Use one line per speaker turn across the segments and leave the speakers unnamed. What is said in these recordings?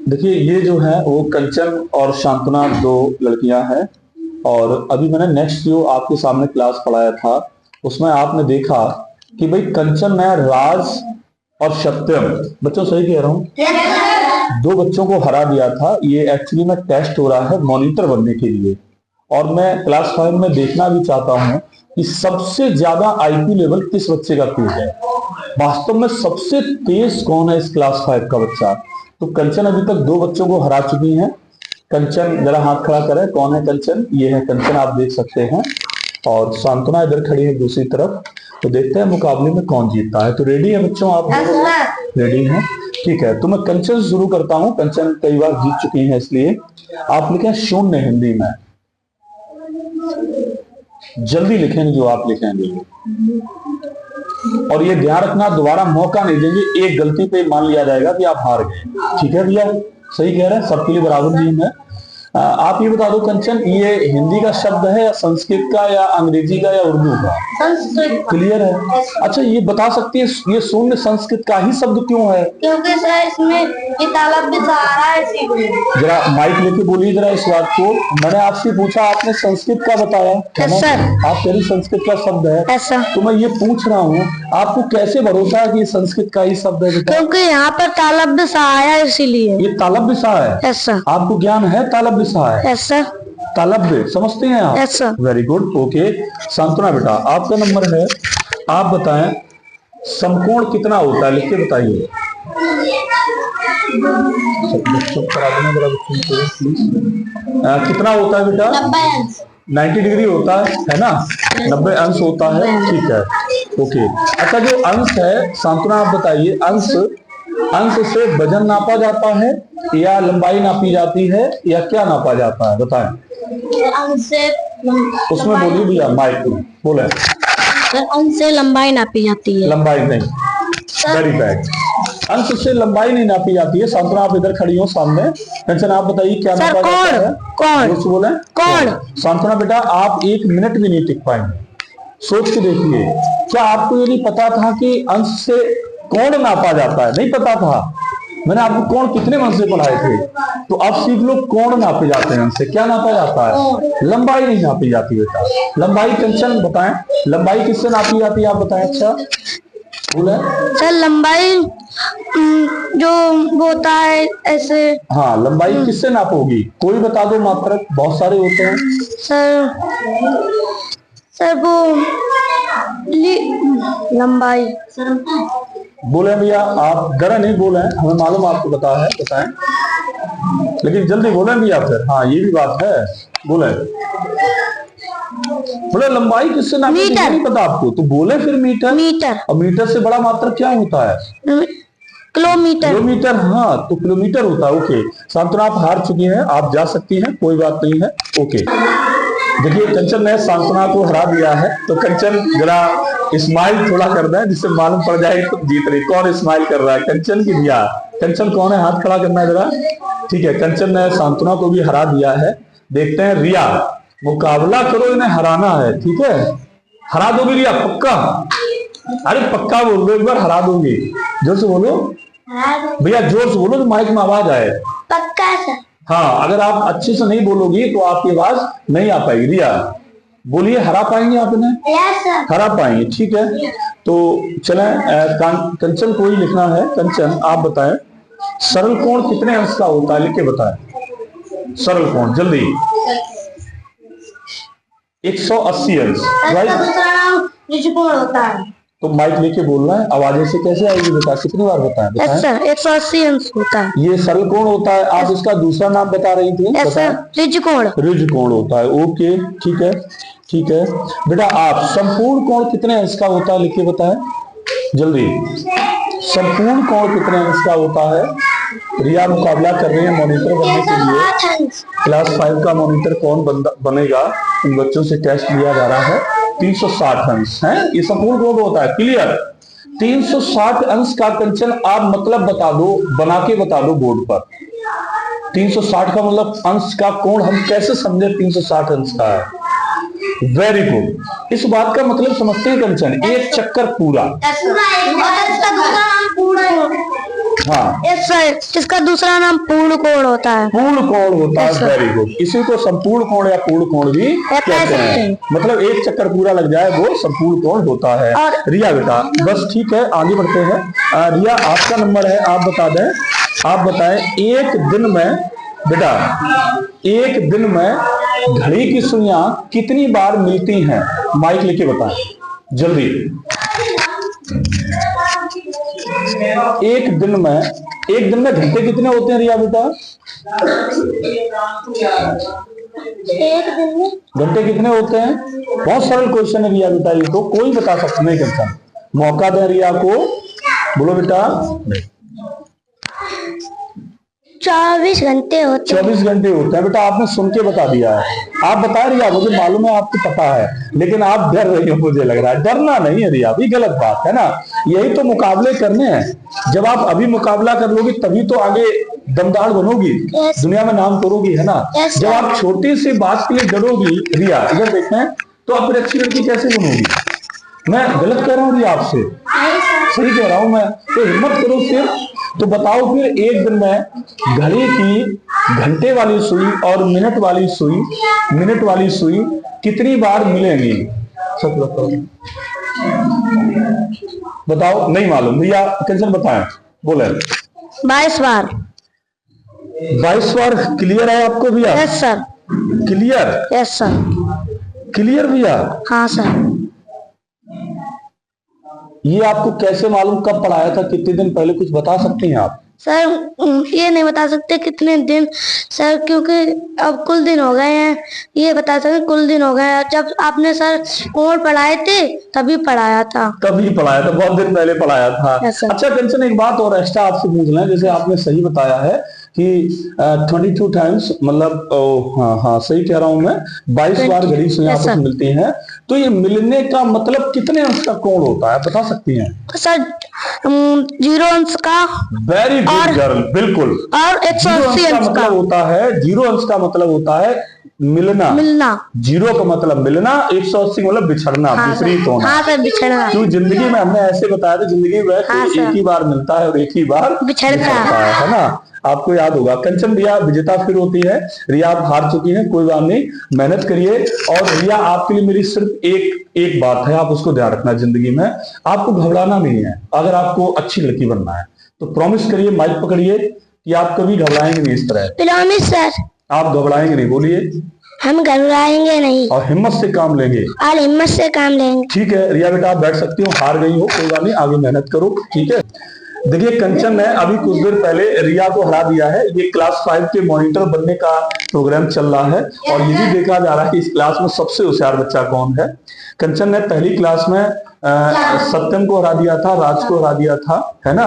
देखिए ये जो है वो कंचन और शांतना दो लड़कियां हैं। और अभी मैंने नेक्स्ट जो आपके सामने क्लास पढ़ाया था उसमें आपने देखा कि भाई कंचन ने राज और सत्यम, बच्चों सही कह रहा हूँ, दो बच्चों को हरा दिया था। ये एक्चुअली में टेस्ट हो रहा है मॉनिटर बनने के लिए। और मैं क्लास 5 में देखना भी चाहता हूं कि सबसे ज्यादा आईक्यू लेवल किस बच्चे का तेज है, वास्तव में सबसे तेज कौन है इस क्लास 5 का बच्चा। तो कंचन अभी तक दो बच्चों को हरा चुकी हैं। कंचन जरा हाथ खड़ा करें, कौन है कंचन? ये है कंचन, आप देख सकते हैं। और शांतना इधर खड़ी है दूसरी तरफ। तो देखते हैं मुकाबले में कौन जीतता है। तो रेडी है बच्चों आप? रेडी हैं? ठीक है, तो मैं कंचन से शुरू करता हूं। कंचन कई बार जीत चुकी हैं, इसलिए आप लिखें शून्य हिंदी में। जल्दी लिखेंगे जो आप लिखेंगे। और ये ध्यान रखना, दोबारा मौका नहीं देंगे। एक गलती पे मान लिया जाएगा कि आप हार गए। ठीक है भैया? सही कह रहे हैं, सबके लिए बराबर नियम है। आप ये बता दो कंचन, ये हिंदी का शब्द है या संस्कृत का या अंग्रेजी का या उर्दू का?
संस्कृत।
क्लियर है? अच्छा ये बता सकती है ये शून्य संस्कृत का ही शब्द क्यों है?
क्योंकि सर इसमें ये तालब भी सहारा है, इसीलिए।
जरा माइक लेके बोलिए जरा इस बात को। मैंने आपसे पूछा, आपने संस्कृत का बताया है ना? आप कह रही संस्कृत का शब्द है।
ऐसा
तो मैं ये पूछ रहा हूँ, आपको कैसे भरोसा है कि ये संस्कृत का ही शब्द है?
क्योंकि यहाँ पर तालब भी सहारा है, इसीलिए।
ये तालब्य सा है?
ऐसा
आपको ज्ञान है तालब्य सा है?
ऐसा
तालब्य समझते हैं आप?
ऐसा।
Very good, okay. शांतना बेटा आपका नंबर है, आप बताएं समकोण कितना होता है, लिख के बताइए। कितना होता है बेटा? 90 डिग्री होता है ना? 90 अंश होता है, ठीक है, ओके। अच्छा जो अंश है शांतना आप बताइए, अंश से वजन नापा जाता है या लंबाई नापी जाती है या क्या नापा जाता है, बताएं।
अंश से
उसमें बोलिए भैया, माइक में बोले।
अंश से लंबाई नापी जाती है।
लंबाई नहीं, वेरी बैड। अंश से लंबाई नहीं नापी जाती है। शांतना आप इधर खड़ी हो सामने। कंचन आप बताइए क्या नापा जाता है?
कौन
बोले
कौन?
शांतना बेटा आप 1 मिनट भी नहीं टिक पाएंगे, सोच के देखिए। क्या आपको ये नहीं पता था कि अंश से कोण नापा जाता है? नहीं पता था? मैंने आपको कोण कितने मन से पढ़ाए थे। तो अब सीख लो कोण नापे जाते हैं अंश से। क्या नापा जाता है? लंबाई नहीं नापी जाती बेटा। लंबाई कंचन बताएं, लंबाई किससे नापी जाती है आप बताएं। अच्छा बोले
सर लंबाई जो वो होता है ऐसे।
हाँ, लंबाई किससे नापोगी? कोई बता दो मात्रक, बहुत सारे होते हैं।
सर वो लंबाई
बोले भैया आप जरा नहीं बोले, हमें मालूम आपको पता है, बताएं लेकिन जल्दी बोले भैया फिर। हाँ ये भी बात है, बोले बोले लंबाई किससे नापी? नहीं पता आपको तो बोले फिर मीटर। और मीटर से बड़ा मात्रक क्या होता है? किलोमीटर। हाँ तो किलोमीटर होता है, ओके। शांतना आप हार चुकी हैं, आप जा सकती हैं, कोई बात नहीं है, ओके। देखिए कंचन ने शांतना को हरा दिया है। तो कंचन जरा स्माइल थोड़ा कर दें जिससे मालूम पड़ जाए तो जीत रही। कौन स्माइल कर रहा है, कंचन की भैया? कंचन कौन है, हाथ खड़ा करना है जरा। ठीक है, कंचन ने शांतना को भी हरा दिया है। देखते हैं रिया, मुकाबला करो, इन्हें हराना है, ठीक है? हरा दोगी रिया पक्का? अरे पक्का बोल दो एक बार, हरा दोगी। जोर से बोलो भैया, जोर से बोलो तो माइक में आवाज आए।
पक्का सर।
हाँ अगर आप अच्छे से नहीं बोलोगी तो आपकी आवाज नहीं आ पाएगी। रिया बोलिए, हरा पाएंगे आप इन्हें?
Yes sir.
हरा पाएंगे, ठीक है। तो चलें, कंचन को ही लिखना है। कंचन आप बताएं सरल कोण कितने अंश का होता है, लिख के बताएं। सरल कोण जल्दी। 180 अंश।
दूसरा नाम ऋषिकोण होता है।
तो माइक लेके बोलना है, आवाजें से कैसे आएगी बेटा? कितनी बार बताएं?
180 अंश होता है।
ये सरल कोण होता है। आप इसका दूसरा नाम बता रही थी?
ऋजुकोण।
ऋजुकोण होता है, ओके ठीक है, ठीक है बेटा। आप संपूर्ण कोण कितने अंश का होता है, लिख के बताएं जल्दी। संपूर्ण कोण कितने अंश का होता है? रिया मुकाबला कर रही है मॉनिटर बनने के लिए। क्लास 5 का मॉनिटर कौन बनेगा, इन बच्चों से टेस्ट लिया जा रहा है। 360 अंश है, ये संपूर्ण कोण होता है, क्लियर? 360 अंश का कंचन आप मतलब बता दो, बना के बता दो बोर्ड पर। 360 का मतलब अंश का कोण हम कैसे समझे 360 अंश का है? वेरी गुड, इस बात का मतलब समझते हैं कंचन, एक चक्कर पूरा। हाँ
यस सर, इसका दूसरा नाम पूर्ण कोण होता है।
पूर्ण कोण होता
Yes,
है,
sir.
Very good. इसी को संपूर्ण कोण या पूर्ण कोण भी कहते
सकते
हैं।
हैं।
मतलब एक चक्कर पूरा लग जाए वो संपूर्ण कोण होता है।
और
रिया बेटा बस ठीक है, आगे बढ़ते हैं। रिया आपका नंबर है, आप बता दें, आप बताएं एक दिन में बेटा, एक दिन में घड़ी की सुइयां कितनी बार मिलती हैं? माइक लेके बताएं जल्दी। एक दिन में घंटे कितने होते हैं रिया बेटा?
एक दिन में
घंटे कितने होते हैं? बहुत सरल क्वेश्चन है रिया बेटा, ये तो कोई बता सकता नहीं। टेंशन, मौका दें रिया को, बोलो बेटा।
24 घंटे होते हैं।
24 घंटे होते हैं बेटा, आपने सुन के बता दिया है। आप बता रिया, मुझे मालूम है आपको पता है, लेकिन आप डर रही हो, मुझे लग रहा है। डरना नहीं है रिया, भी गलत बात है ना। यही तो मुकाबले करने हैं। जब आप अभी मुकाबला कर लोगी तभी तो आगे दमदार बनोगी,
Yes.
दुनिया में नाम करोगी, है ना।
Yes,
जब
sir.
आप छोटी सी बात के लिए डरोगी रिया, इधर देखें, तो आप फिर अच्छी लड़की कैसे बनोगी? मैं गलत कह रहा हूँ रिया आपसे? सही कह रहा हूं मैं? तो हिम्मत करो फिर। तो बताओ फिर, एक दिन में घड़ी की घंटे वाली सुई और मिनट वाली सुई कितनी बार मिलेंगी? सच बताओ, बताओ। नहीं मालूम भैया, कैसे बताएं, बोले।
22 बार।
22 बार क्लियर है आपको भैया?
Yes sir.
Clear?
Yes sir.
Clear भैया?
हाँ सर।
ये आपको कैसे मालूम, कब पढ़ाया था, कितने दिन पहले, कुछ बता सकती हैं आप?
सर ये नहीं बता सकते कितने दिन सर, क्योंकि अब कुल दिन हो गए हैं। ये बता सकते कुल दिन हो गए हैं, जब आपने सर कोण पढ़ाए थे तभी पढ़ाया था।
तभी पढ़ाया था, बहुत दिन पहले पढ़ाया था।
Yes, sir.
अच्छा टेंशन, एक बात और एक्स्ट्रा आपसे पूछ लें। जैसे आपने सही बताया है कि 22 टाइम्स, मतलब हाँ सही कह रहा हूं मैं, 22 बार घड़ी सुइयां आपस में मिलती हैं। तो ये मिलने का मतलब कितने अंश का कोण होता है, बता सकती हैं?
सर 0 अंश का।
वेरी गुड गर्ल, बिल्कुल।
और 180 अंश का
मतलब होता है, 0 अंश का मतलब होता है मिलना। 0 का मतलब मिलना, 180 मतलब बिछड़ना, विपरीत होना।
हाँ सर, बिछड़ना।
क्योंकि जिंदगी में हमने ऐसे बताया था, जिंदगी में एक ही बार मिलता है और एक ही बार
बिछड़ता
है ना। आपको याद होगा। कंचन रिया विजेता फिर होती है। रिया आप हार चुकी हैं, कोई बात नहीं, मेहनत करिए। और रिया आपके लिए मेरी सिर्फ एक बात है, आप उसको ध्यान रखना। जिंदगी में आपको घबराना नहीं है। अगर आपको अच्छी लड़की बनना है तो प्रॉमिस करिए, माइक पकड़िए कि आप कभी घबराएंगे नहीं इस तरह।
Promise sir.
आप घबराएंगे नहीं, बोलिए।
हम घबराएंगे नहीं
और हिम्मत से काम लेंगे।
और हिम्मत से काम लेंगे।
ठीक है रिया बेटा, आप बैठ सकती हो। हार गई हो, कोई बात नहीं, आगे मेहनत करो, ठीक है। देखिए कंचन ने अभी कुछ देर पहले रिया को हरा दिया है। ये क्लास 5 के मॉनिटर बनने का प्रोग्राम चल रहा है और ये भी देखा जा रहा है कि इस क्लास में सबसे होशियार बच्चा कौन है। कंचन ने पहली क्लास में सत्यम को हरा दिया था, राज को हरा दिया था, है ना।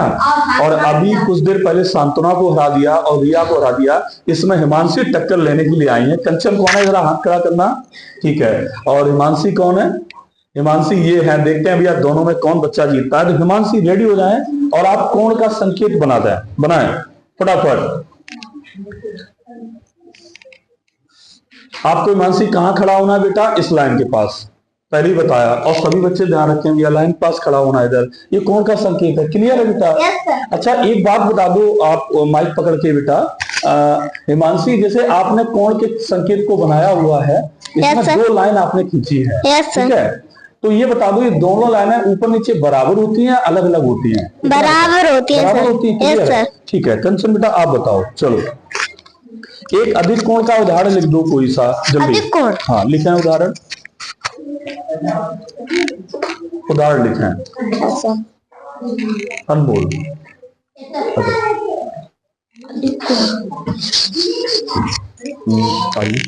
और अभी कुछ देर पहले सांत्वना को हरा दिया और रिया को हरा दिया। इसमें हिमांशी टक्कर लेने के लिए आई है। कंचन कौन है, जरा हाथ खड़ा करना, ठीक है। और हिमांशी कौन है? हिमांशी ये है। देखते हैं भैया दोनों में कौन बच्चा जीतता है। तो हिमांशी रेडी हो जाएं और आप कोण का संकेत बनाएं फटाफट। आपको हिमांशी कहां खड़ा होना है बेटा? इस लाइन के पास, पहले ही बताया। और सभी बच्चे ध्यान रखें भैया, लाइन के पास खड़ा होना है इधर। ये कोण का संकेत है, क्लियर है बेटा? अच्छा एक बात बता दो आप, माइक पकड़ के बेटा। हिमांशी, जैसे आपने कोण के संकेत को बनाया हुआ है, इसमें 2 लाइन आपने खींची है, ठीक है। तो ये बता दो, ये दोनों लाइनें ऊपर नीचे बराबर होती हैं, अलग अलग होती हैं?
बराबर होती हैं
बराबर होती है, क्लियर है? ठीक है कंचन बेटा, आप बताओ। चलो एक अधिक कोण का उदाहरण लिख दो कोई सा, जल्दी।
अधिक कोण?
हाँ लिखें उदाहरण, उदाहरण लिखें। अनमोल आइए।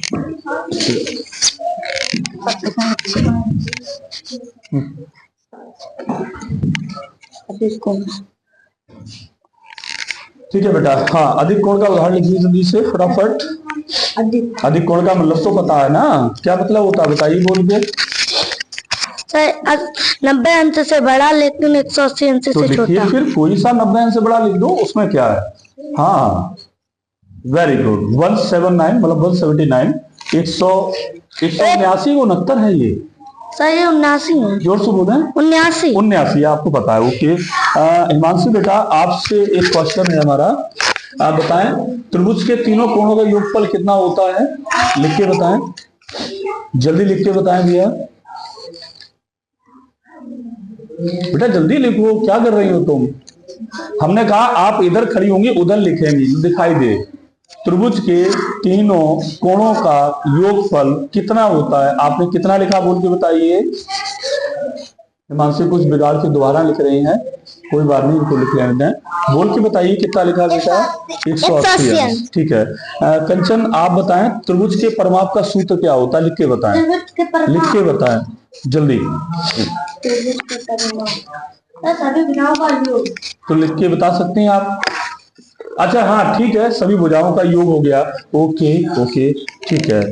ठीक है बेटा, हाँ अधिक कोण का उदाहरण लिखिए जल्दी से, फटाफट। अधिक कोण का मतलब तो पता है ना, क्या मतलब होता है बताइए बोल के।
सर 90 अंश से बड़ा लेकिन 180 अंश से छोटा।
फिर कोई सा 90 अंश से बड़ा लिख दो, उसमें क्या है। हाँ वेरी गुड, 179 मतलब 179, 189 69 है ये,
सर ये 79 है।
जोर से बोलें।
79।
79 आपको पता है। ओके हिमांशु बेटा आपसे एक क्वेश्चन है हमारा। आप बताएं त्रिभुज के तीनों कोणों का योगफल कितना होता है? लिख के बताएं, जल्दी लिख के बताएं भैया। बेटा जल्दी लिखो, क्या कर रही हो तुम? हमने कहा आप इधर खड़ी होंगी उधर लिखेंगी, दिखाई दे। त्रिभुज के तीनों कोणों का योगफल कितना होता है? आपने कितना लिखा बोल के बताइए। हिमांशु कुछ बिगाड़ के दोबारा लिख रही हैं, कोई बात नहीं, इनको लिख लेते हैं। बोल के बताइए कितना लिखा बेटा? 180। ठीक है कंचन आप बताएं त्रिभुज के परिमाप का सूत्र क्या होता है? लिख के बताएं, लिख के बताएं जल्दी। तो लिख के बता सकते हैं आप? अच्छा हाँ ठीक है, सभी भुजाओं का योग हो गया। ओके ओके ठीक है।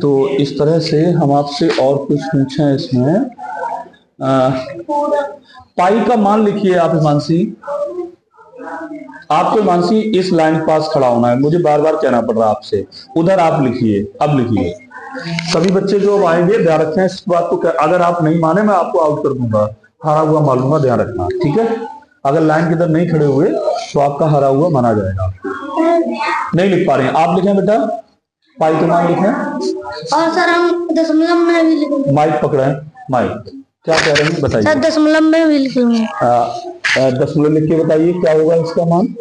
तो इस तरह से हम आपसे और कुछ पूछें इसमें। पाई का मान लिखिए आप हिमांशी। आपको हिमांशी इस लाइन के पास खड़ा होना है, मुझे बार बार कहना पड़ रहा है आपसे। उधर आप लिखिए, अब लिखिए। सभी बच्चे जो अब आएंगे ध्यान रखें इस बात को, अगर आप नहीं माने मैं आपको आउट कर दूंगा, हारा हुआ मान लूंगा, ध्यान रखना ठीक है। अगर लाइन के इधर नहीं खड़े हुए तो आपका हारा हुआ माना जाएगा। नहीं लिख पा रहे हैं आप लिखें बेटा, पाई का मान लिखें।
और सर हम दशमलव में भी लिखेंगे।
माइक पकड़े, माइक क्या कह रहे हैं बताइए।
सर दशमलव में भी लिखेंगे।
दशमलव लिख के बताइए क्या होगा इसका मान।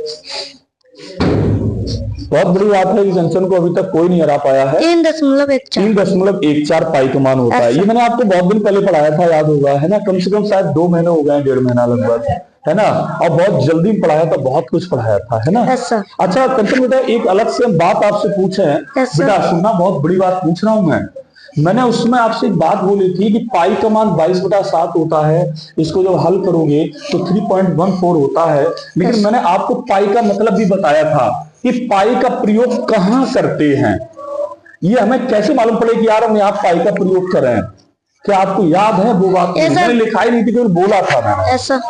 बहुत बड़ी बात है, इस अंशन को अभी तक कोई नहीं हरा पाया है।
3.14।
3.14 पाई का मान होता है। ये मैंने आपको बहुत दिन पहले पढ़ाया था, याद होगा है ना, कम से कम शायद 2 महीने हो गए, 1.5 महीना लगभग है ना, और बहुत जल्दी पढ़ाया था, बहुत कुछ पढ़ाया था है ना। अच्छा कंचन बेटा एक अलग से बात आपसे पूछे बेटा, सुनना, बहुत बड़ी बात पूछ रहा हूं मैंने उसमें आपसे एक बात बोली थी कि पाई का मान 22/7 होता है, इसको जब हल करोगे तो 3.14 होता है। लेकिन मैंने आपको पाई का मतलब भी बताया था कि पाई का प्रयोग कहां करते हैं, ये हमें कैसे मालूम पड़े कि यार हम यहाँ पाई का प्रयोग कर रहे हैं। क्या आपको याद है वो बात? मैंने लिखाई नहीं थी, केवल बोला था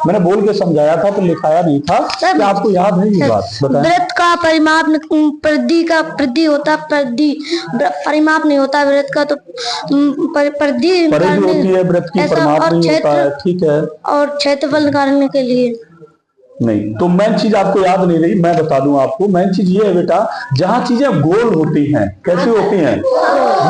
मैंने बोल के समझाया था तो लिखाया नहीं था। क्या आपको याद है ये बात? बताएं।
वृत्त का परिमाप परिधि का परिधि होता, परिधि परिमाप नहीं होता वृत्त का, तो परिधि
होती है वृत्त की, परिमाप नहीं होता है। ठीक है,
और क्षेत्रफल निकालने के लिए
नहीं। तो मेन चीज आपको याद नहीं रही, मैं बता दूं आपको। मेन चीज ये है बेटा, जहां चीजें गोल होती हैं, कैसी होती हैं,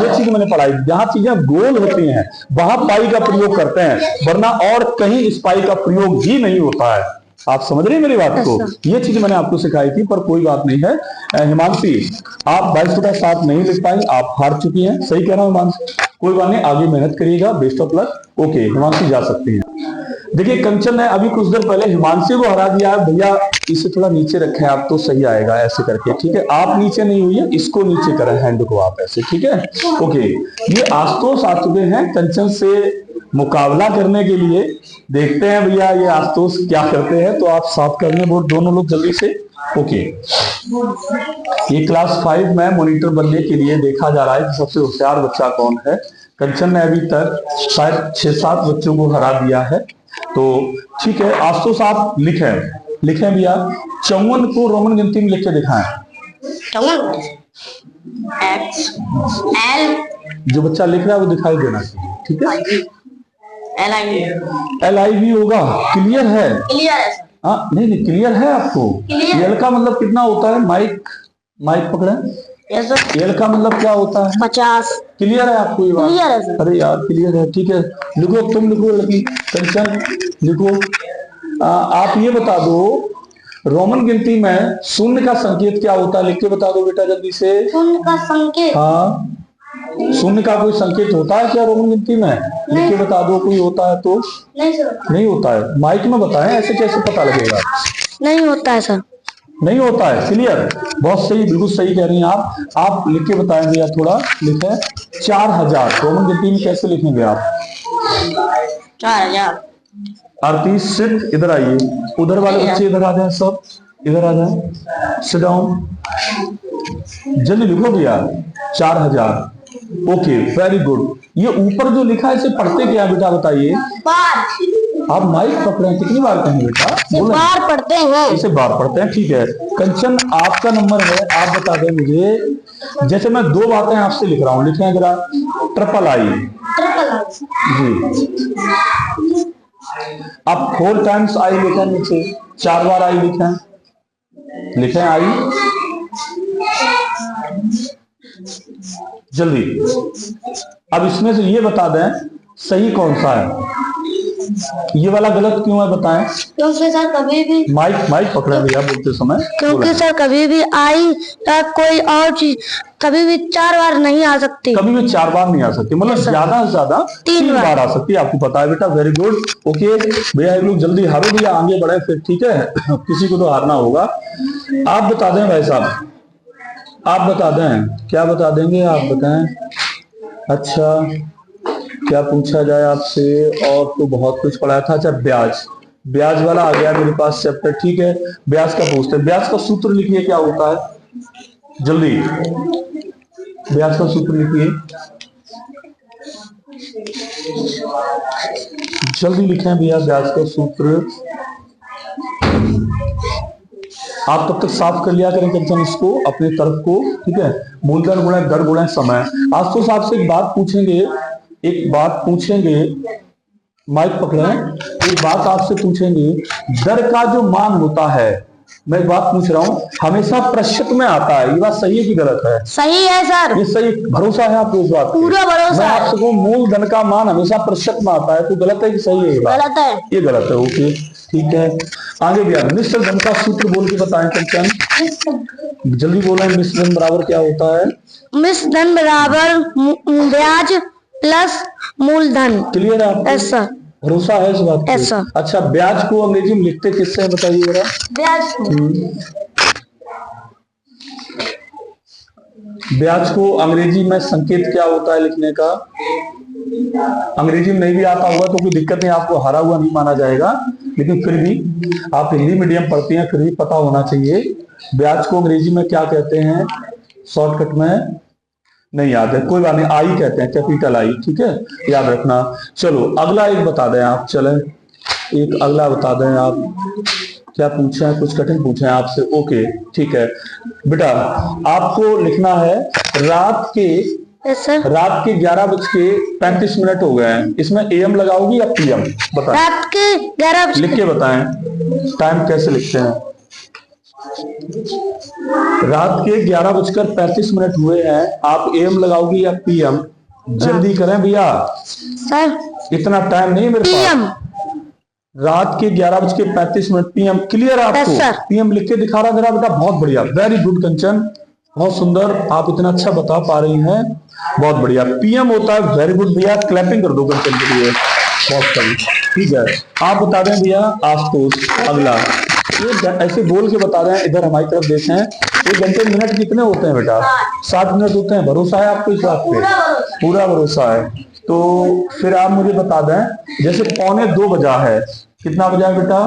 ये चीज मैंने पढ़ाई, जहां चीजें गोल होती हैं वहां पाई का प्रयोग करते हैं, वरना और कहीं इस पाई का प्रयोग ही नहीं होता है। आप समझ रहे हैं मेरी बात को? ये चीज मैंने आपको सिखाई थी, पर कोई बात नहीं है। हिमांशी आप 22/7 नहीं लिख पाई, आप हार चुकी हैं। सही कह रहा हूं हिमांशी, कोई बात नहीं, आगे मेहनत करिएगा, best of luck. Okay Himanshi जा सकती हैं। देखिए कंचन ने अभी कुछ देर पहले हिमांशी को हरा दिया है। भैया इसे थोड़ा नीचे रखें आप तो सही आएगा, ऐसे करके ठीक है। आप नीचे नहीं हुई है, इसको नीचे करें, हैंड को आप ऐसे, ठीक है। ओके ये आशुतोष आ चुके हैं कंचन से मुकाबला करने के लिए। देखते हैं भैया ये आशुतोष क्या करते हैं। तो आप साफ कर लें बोर्ड दोनों लोग जल्दी से। ओके ये क्लास 5 में मॉनिटर बनने के लिए देखा जा रहा है कि सबसे होशियार बच्चा कौन है। कंचन ने अभी तक शायद 6-7 बच्चों को हरा दिया है। तो ठीक है आशुतोष आप लिखें भैया। 54 को रोमन गिनती में लिख के दिखाएं। जो बच्चा लिख रहा है वो दिखाई देना चाहिए, ठीक है। LIV होगा, क्लियर है? हाँ नहीं क्लियर है आपको? एल का मतलब कितना होता है? माइक पकड़े। एल का मतलब क्या होता है?
50।
क्लियर है आपको ये बात?
क्लियर है सर।
अरे यार क्लियर है, ठीक है। लिखो, तुम लिखो, लड़की कंचन लिखो। आप ये बता दो रोमन गिनती में शून्य का संकेत क्या होता है? लिख के बता दो बेटा जल्दी से।
शून्य का संकेत?
हाँ शून्य का कोई संकेत होता है क्या रोमन गिनती में? लिख के बता दो, कोई होता है तो? नहीं होता है। माइक में बताएं, ऐसे कैसे पता लगेगा? नहीं
होता है सर।
नहीं होता है, क्लियर। बहुत सही, बिल्कुल सही कह रही हैं आप लिख के बताएं भैया, थोड़ा लिखें। 4000 रोमन गिनती में कैसे लिखेंगे आप?
4000।
आरती सिट इधर आइए, उधर वाले बच्चे इधर आ जाए, सब इधर आ जाए, सिट डाउन, जल्दी लिखो भैया। 4000। Okay very good. ये ऊपर जो लिखा है इसे पढ़ते क्या बेटा बताइए? आप माइक पकड़े, कितनी बार कहेंगे बेटा?
बार पढ़ते हैं।
इसे बार पढ़ते हैं, ठीक है। कंचन आपका नंबर है, आप बता दें मुझे जैसे मैं दो बातें आपसे लिख रहा हूं, लिखें जरा। ट्रिपल आई जी। अब 4 टाइम्स आई लिखें नीचे, 4 बार आई लिखें, लिखें आई जल्दी। अब इसमें से ये बता दें सही कौन सा है, ये वाला गलत क्यों है बताएं।
क्योंकि सर कभी भी
माइक पकड़े भैया बोलते समय।
क्योंकि सर कभी भी आई या कोई और चीज कभी भी 4 बार नहीं आ सकती।
कभी भी 4 बार नहीं आ सकती, मतलब ज्यादा से ज्यादा 3 बार आ सकती है। आपको पता है बेटा, वेरी गुड। ओके भैया, एक लोग जल्दी हारो भैया, आगे बढ़े फिर, ठीक है। किसी को तो हारना होगा। आप बता दें भाई साहब, आप बता दें, क्या बता देंगे आप बताएं। अच्छा, क्या पूछा जाए आपसे, और तो बहुत कुछ पढ़ाया था। अच्छा, ब्याज वाला आ गया मेरे पास चैप्टर, ठीक है। ब्याज का पूछते हैं, ब्याज का सूत्र लिखिए क्या होता है, जल्दी ब्याज का सूत्र लिखिए, जल्दी लिखें भैया ब्याज का सूत्र। आप तब तक साफ कर लिया करें कंचन इसको अपने तरफ को, ठीक है। मूलधन गुणा दर गुणा समय। आज तो आपसे एक बात पूछेंगे, माइक पकड़े, एक बात आपसे पूछेंगे। दर का जो मान होता है, मैं एक बात पूछ रहा हूं, हमेशा प्रतिशत में आता है, ये बात सही है कि गलत है?
सही है सर।
ये सही, भरोसा है आपको इस बात?
पूरा भरोसा।
मैं आपसे कहूं मूलधन का मान हमेशा प्रतिशत में आता है, तो गलत है कि सही है?
गलत है।
ये गलत है। ओके ठीक है, आगे भैया मिश्र धन का सूत्र बोल के बताएं कंचन, जल्दी बोलें। मिश्र धन बराबर क्या होता है?
मिश्र धन बराबर ब्याज प्लस मूलधन।
क्लियर है आपको?
Yes sir.
भरोसा है इस बात पे? अच्छा, ब्याज को अंग्रेजी में लिखते किससे हैं बताइए जरा। ब्याज को अंग्रेजी में संकेत क्या होता है लिखने का? अंग्रेजी में नहीं भी आता होगा तो कोई दिक्कत नहीं, आपको हारा हुआ नहीं माना जाएगा, लेकिन फिर भी आप हिंदी मीडियम पढ़ती हैं, फिर भी पता होना चाहिए ब्याज को अंग्रेजी में क्या कहते हैं। शॉर्टकट में नहीं याद है, कोई बात नहीं, आई कहते हैं, कैपिटल आई, ठीक है, याद रखना। चलो अगला एक बता दें आप, चले एक अगला बता दें आप। क्या पूछा है, कुछ कठिन पूछा है आपसे? ओके ठीक है बेटा, आपको लिखना है रात के 11:35 हो गए हैं, इसमें एम लगाओगी या पीएम बताएं?
रात के 11
लिख के बताएं, टाइम कैसे लिखते हैं। रात के 11:35 हुए हैं, आप एम लगाओगी या पीएम? जल्दी करें भैया
सर, इतना
टाइम नहीं मेरे पास। रात के 11:35 पीएम, क्लियर है आपको? पीएम लिख के दिखा रहा मेरा बेटा, बहुत बढ़िया, वेरी गुड कंचन, बहुत सुंदर, आप इतना अच्छा बता पा रही हैं, बहुत बढ़िया। पीएम होता है, वेरी गुड भैया, क्लैपिंग कर दो कंचन के लिए, बहुत सही, ठीक है। आप बता दें भैया आशुतोष, अगला ये ऐसे बोल के बता रहे हैं, इधर हमारी तरफ देखें। 1 घंटे मिनट कितने होते हैं बेटा? 60 मिनट होते हैं। भरोसा है आपको इस बात पे? पूरा भरोसा है। तो फिर आप मुझे बता दें, जैसे 1:45 बजा है, कितना बजा है बेटा?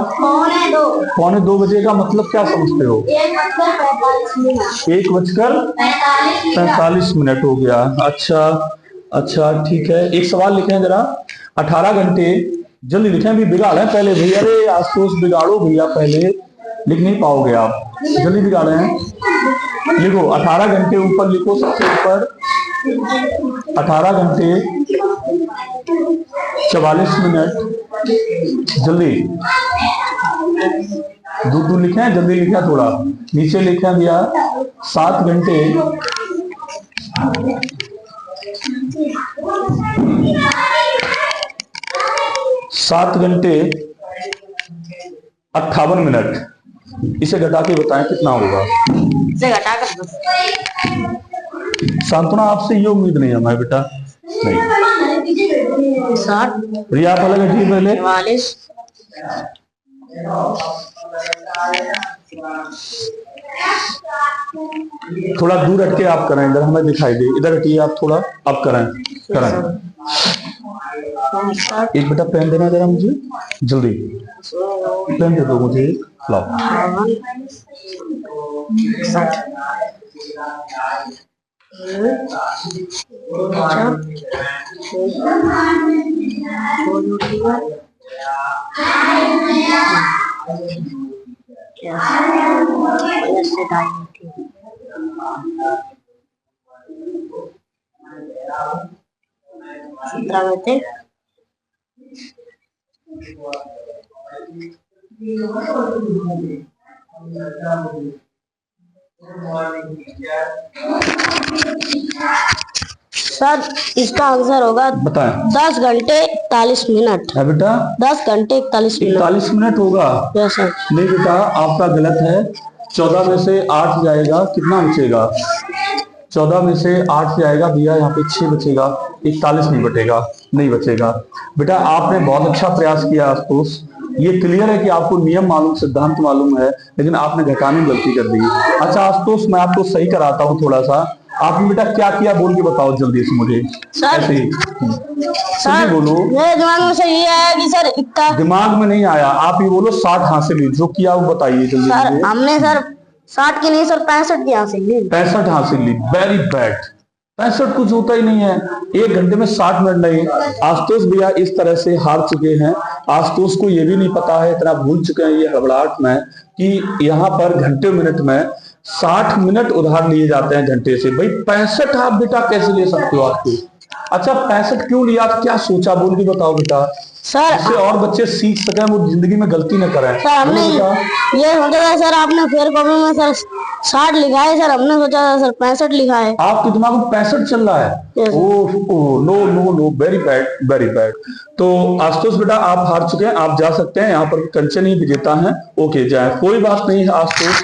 1:45 बजे का मतलब क्या समझते हो? 1:45 हो गया। अच्छा ठीक है, एक सवाल लिखें जरा। 18 घंटे, जल्दी लिखें, भी बिगाड़े पहले भैया, अरे आशुतोष बिगाड़ो भैया, पहले लिख नहीं पाओगे आप, जल्दी बिगाड़े हैं। लिखो 18 घंटे, ऊपर लिखो सबसे ऊपर, 18 घंटे 44 मिनट, जल्दी दूर लिखें, जल्दी लिखें, थोड़ा नीचे लिखें भैया। 7 घंटे 58 मिनट, इसे घटा के बताएं कितना होगा। सांत्वना आपसे ये उम्मीद नहीं है हमारे बेटा, नहीं। 60 रिया आप अलग हटिए पहले। 44 थोड़ा दूर हटके आप करें, इधर हमें दिखाई दे, इधर हटिए आप थोड़ा, अब करें। एक बेटा पेन देना जरा मुझे, जल्दी पेन दे दो मुझे, लाओ।
17 में थे। सर इसका आंसर होगा
बताएं।
10 घंटे 41 मिनट।
है बेटा
10 घंटे 41 मिनट।
41 मिनट होगा?
Yes sir.
नहीं बेटा, आपका गलत है। 14 में से 8 जाएगा, कितना बचेगा? 14 में से 8 जाएगा भैया, यहाँ पे 6 बचेगा, 41 नहीं बचेगा, नहीं बचेगा। बेटा आपने बहुत अच्छा प्रयास किया आशुतोष। ये क्लियर है कि आपको नियम मालूम, सिद्धांत मालूम है, लेकिन आपने घटाने में गलती कर दी। अच्छा आशुतोष, मैं आपको सही कराता हूँ थोड़ा सा। आपने बेटा क्या किया बोल के बताओ जल्दी से मुझे।
सर
ऐसे ही
सर
बोलो।
मेरे दिमाग में सर ये आया कि सर इतना
दिमाग में नहीं आया, आप ये बोलो 60 हासिल हुई। जो किया वो बताइए जल्दी।
सर हमने सर 60 की नहीं सर 65 की हासिल ली।
65 हासिल ली, वेरी बैड। 65 कुछ होता ही नहीं है, 1 घंटे में 60 मिनट नहीं। आशुतोष भैया इस तरह से हार चुके हैं। आशुतोष को ये भी नहीं पता है, इतना भूल चुके हैं ये हड़बड़ाहट में, कि यहाँ पर घंटे मिनट में 60 मिनट उधार लिए जाते हैं घंटे से। भाई 65 आप बेटा कैसे ले सकते हो आपको? अच्छा 65 क्यों लिया, क्या सोचा बोल के बताओ बेटा,
सर
जिससे और बच्चे सीख सकें, वो जिंदगी में गलती न करें।
सर हमने ये सोचा था सर, आपने फेयर कॉपी में सर 60 लिखा है सर, हमने सोचा था सर 65 लिखा है।
आपके दिमाग में 65 चल रहा है? Oh no no no, very bad very bad. तो आशुतोष बेटा आप हार चुके हैं, आप जा सकते हैं, यहाँ पर कंचन ही विजेता है। ओके जाए, कोई बात नहीं आशुतोष।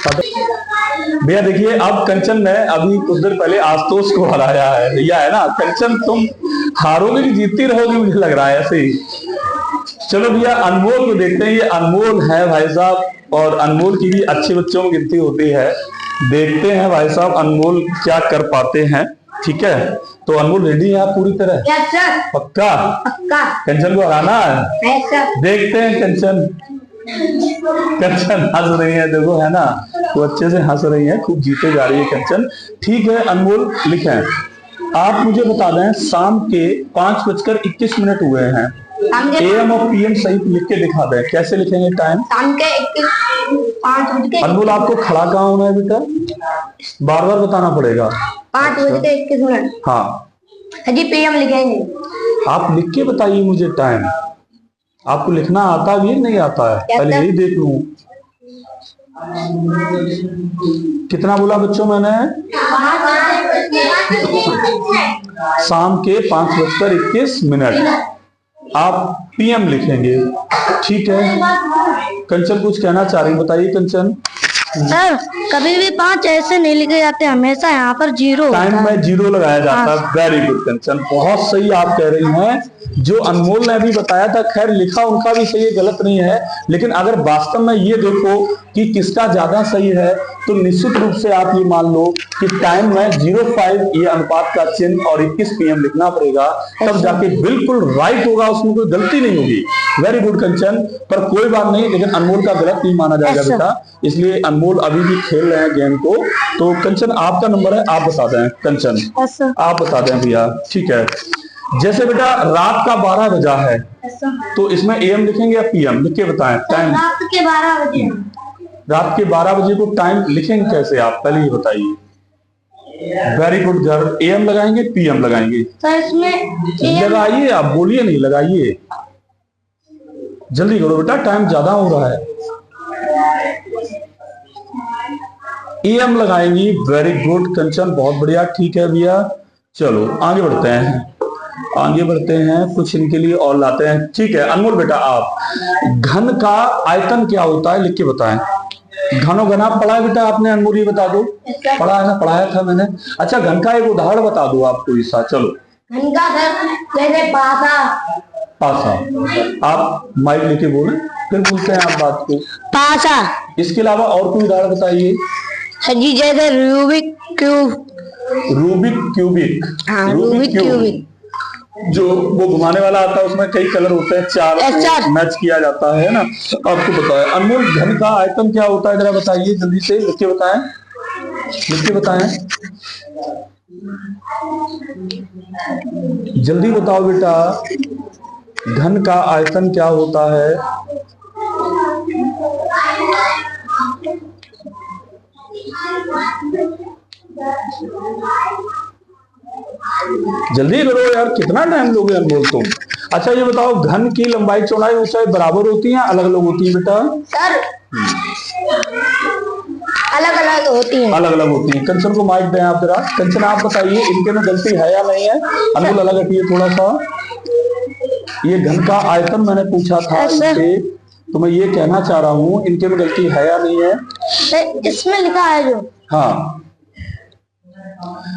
भैया देखिए, अब कंचन ने अभी कुछ देर पहले आशुतोष को हराया है भैया, है ना। कंचन तुम हारोगे कि जीतती रहोगी, मुझे लग रहा है ऐसे ही। चलो भैया अनमोल को देखते हैं। ये अनमोल है भाई साहब, और अनमोल की भी अच्छे बच्चों में गिनती होती है। देखते हैं भाई साहब अनमोल क्या कर पाते हैं। ठीक है, तो अनमोल रेडी है आप पूरी तरह?
Yes sir.
पक्का?
पक्का।
कंचन को हराना है?
Yes sir.
देखते हैं कंचन। कंचन हंस रही है, देखो है ना, वो अच्छे से हंस रही है, खूब जीते जा रही है कंचन। ठीक है अनमोल लिखें। आप मुझे बता दें, शाम के 5:21 हुए हैं। AM और PM सही लिख के दिखा दें, कैसे लिखेंगे टाइम?
शाम के 5
अनमोल आपको खड़ा कहाँ होना है बेटा, बार बार बताना पड़ेगा।
5:21।
हाँ
जी PM लिखेंगे।
आप लिख के बताइए मुझे टाइम। आपको लिखना आता भी नहीं आता है? पहले यही देख लूं। कितना बोला बच्चों मैंने? शाम के 5:21। आप PM लिखेंगे। ठीक है, कंचन कुछ कहना चाह रही, बताइए कंचन।
सर कभी भी 5 ऐसे नहीं लिखे जाते, हमेशा यहाँ पर 0
टाइम में 0 लगाया जाता है। वेरी गुड कंचन, बहुत सही आप कह रही हैं। जो अनमोल ने भी बताया था, खैर लिखा उनका भी सही है, गलत नहीं है, लेकिन अगर वास्तव में ये देखो कि किसका ज्यादा सही है, तो निश्चित रूप से आप ये मान लो कि टाइम में 05 ये अनुपात का चिन्ह और 21 PM लिखना पड़ेगा, तब जाके बिल्कुल राइट होगा, उसमें कोई गलती नहीं होगी। वेरी गुड कंचन, पर कोई बात नहीं, लेकिन अनमोल का गलत नहीं माना जाएगा बेटा, इसलिए अनमोल अभी भी खेल रहे हैं गेम को। तो कंचन आपका नंबर है, आप बता दें। कंचन आप बता दें भैया। ठीक है, जैसे बेटा रात का 12 बजा है, तो इसमें AM लिखेंगे या PM? लिख के बताएं टाइम।
रात के 12 बजे।
रात के 12 बजे को टाइम लिखेंगे कैसे आप, पहले ये बताइए। वेरी गुड गर्ल, AM लगाएंगे PM लगाएंगे?
सर इसमें
लगाइए, आप बोलिए नहीं, लगाइए, जल्दी करो बेटा, टाइम ज्यादा हो रहा है। AM लगाएंगी। वेरी गुड कंचन, बहुत बढ़िया। ठीक है भैया, चलो आगे बढ़ते हैं, आगे बढ़ते हैं, कुछ इनके लिए और लाते हैं। ठीक है अनमोल बेटा, आप घन का आयतन क्या होता है लिख के बताएं। घनो घना पढ़ा है बेटा आपने? अनमोल ये बता दो, पढ़ा है ना? पढ़ाया था मैंने। अच्छा घन का एक उदाहरण बता दो आपको इसका। चलो
घन का जैसे पासा।
पासा, आप माइक लेके बोले, फिर पूछते हैं आप बात को।
पासा।
इसके अलावा और कोई उदाहरण बताइए।
जी जैसे रूबिक क्यूब।
Rubik cubic.
हाँ रूबिक क्यूबिक।
जो वो घुमाने वाला आता है, उसमें कई कलर होते हैं, 4 मैच किया जाता है ना, आपको बताया। अनमोल घन का आयतन क्या होता है, जरा बताइए जल्दी से, लिख के बताएं, लिख के बताएं, जल्दी बताओ बेटा, घन का आयतन क्या होता है? जल्दी करो यार, कितना टाइम लोगे अनमोल तुम। अच्छा ये बताओ, घन की लंबाई चौड़ाई ऊंचाई बराबर होती है, अलग अलग होती है बेटा?
सर अलग अलग होती है।
अलग अलग होती है। कंचन को माइक दें आप जरा। कंचन आप बताइए, इनके में गलती है या नहीं है? अनमोल अलग हटिए थोड़ा सा। ये घन का आयतन मैंने पूछा था इनसे, तो मैं ये कहना चाह रहा हूँ इनके में गलती है या नहीं है?
इसमें लिखा है जो।
हाँ।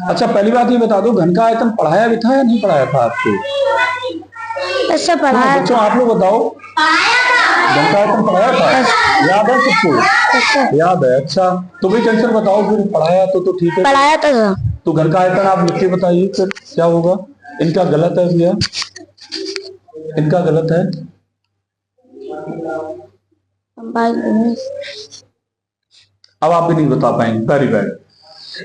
अच्छा पहली बात ये बता दो, घन का आयतन पढ़ाया भी था या नहीं पढ़ाया था आपको?
ऐसा पढ़ाया।
बच्चों आप लोग बताओ, घन का आयतन पढ़ाया था? याद है सबको? याद है। अच्छा तो भाई कंचन बताओ, फिर पढ़ाया तो ठीक है,
पढ़ाया था।
तो घन का आयतन आप लिख के बताइए फिर क्या होगा। इनका गलत है भैया, इनका गलत है। अब आप भी नहीं बता पाएंगे, वेरी बैड।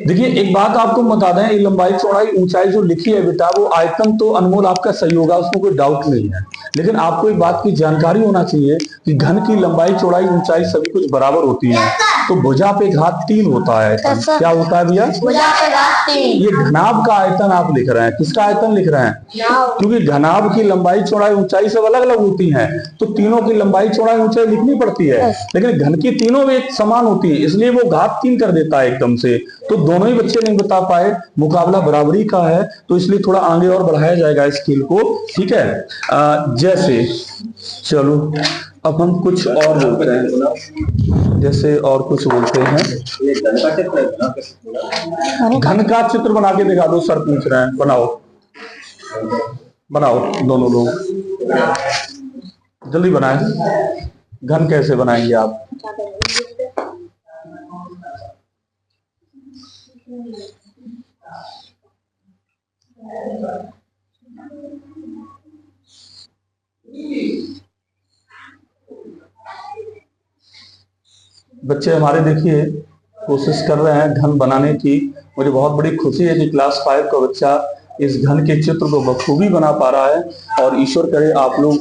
देखिए एक बात आपको बता दें, ये लंबाई चौड़ाई ऊंचाई जो लिखी है बेटा, वो आयतन तो अनमोल आपका सही होगा, उसमें कोई डाउट नहीं है। लेकिन आपको एक बात की जानकारी होना चाहिए कि घन की लंबाई चौड़ाई ऊंचाई सभी कुछ बराबर होती है। तो भुजा पे घात 3 होता है। क्या होता है भैया?
भुजा पे घात 3।
ये घनाभ का आयतन आप लिख रहे हैं, किसका आयतन लिख रहे हैं? क्योंकि घनाभ की लंबाई चौड़ाई ऊंचाई सब अलग अलग होती है, तो तीनों की लंबाई चौड़ाई ऊंचाई लिखनी पड़ती है। लेकिन घन की तीनों एक समान होती है, इसलिए वो घात 3 कर देता है एकदम से। तो दोनों ही बच्चे नहीं बता पाए, मुकाबला बराबरी का है, तो इसलिए थोड़ा आगे और बढ़ाया जाएगा इस खेल को, ठीक है। जैसे चलो अब हम कुछ और बोलते हैं, जैसे और कुछ बोलते हैं। घन का चित्र बना के दिखा दो, सर पूछ रहे हैं। बनाओ बनाओ दोनों लोग, जल्दी बनाएं। घन कैसे बनाएंगे आप? बच्चे हमारे देखिए कोशिश कर रहे हैं घन बनाने की। मुझे बहुत बड़ी खुशी है कि क्लास 5 का बच्चा इस घन के चित्र को बखूबी बना पा रहा है। और ईश्वर करे आप लोग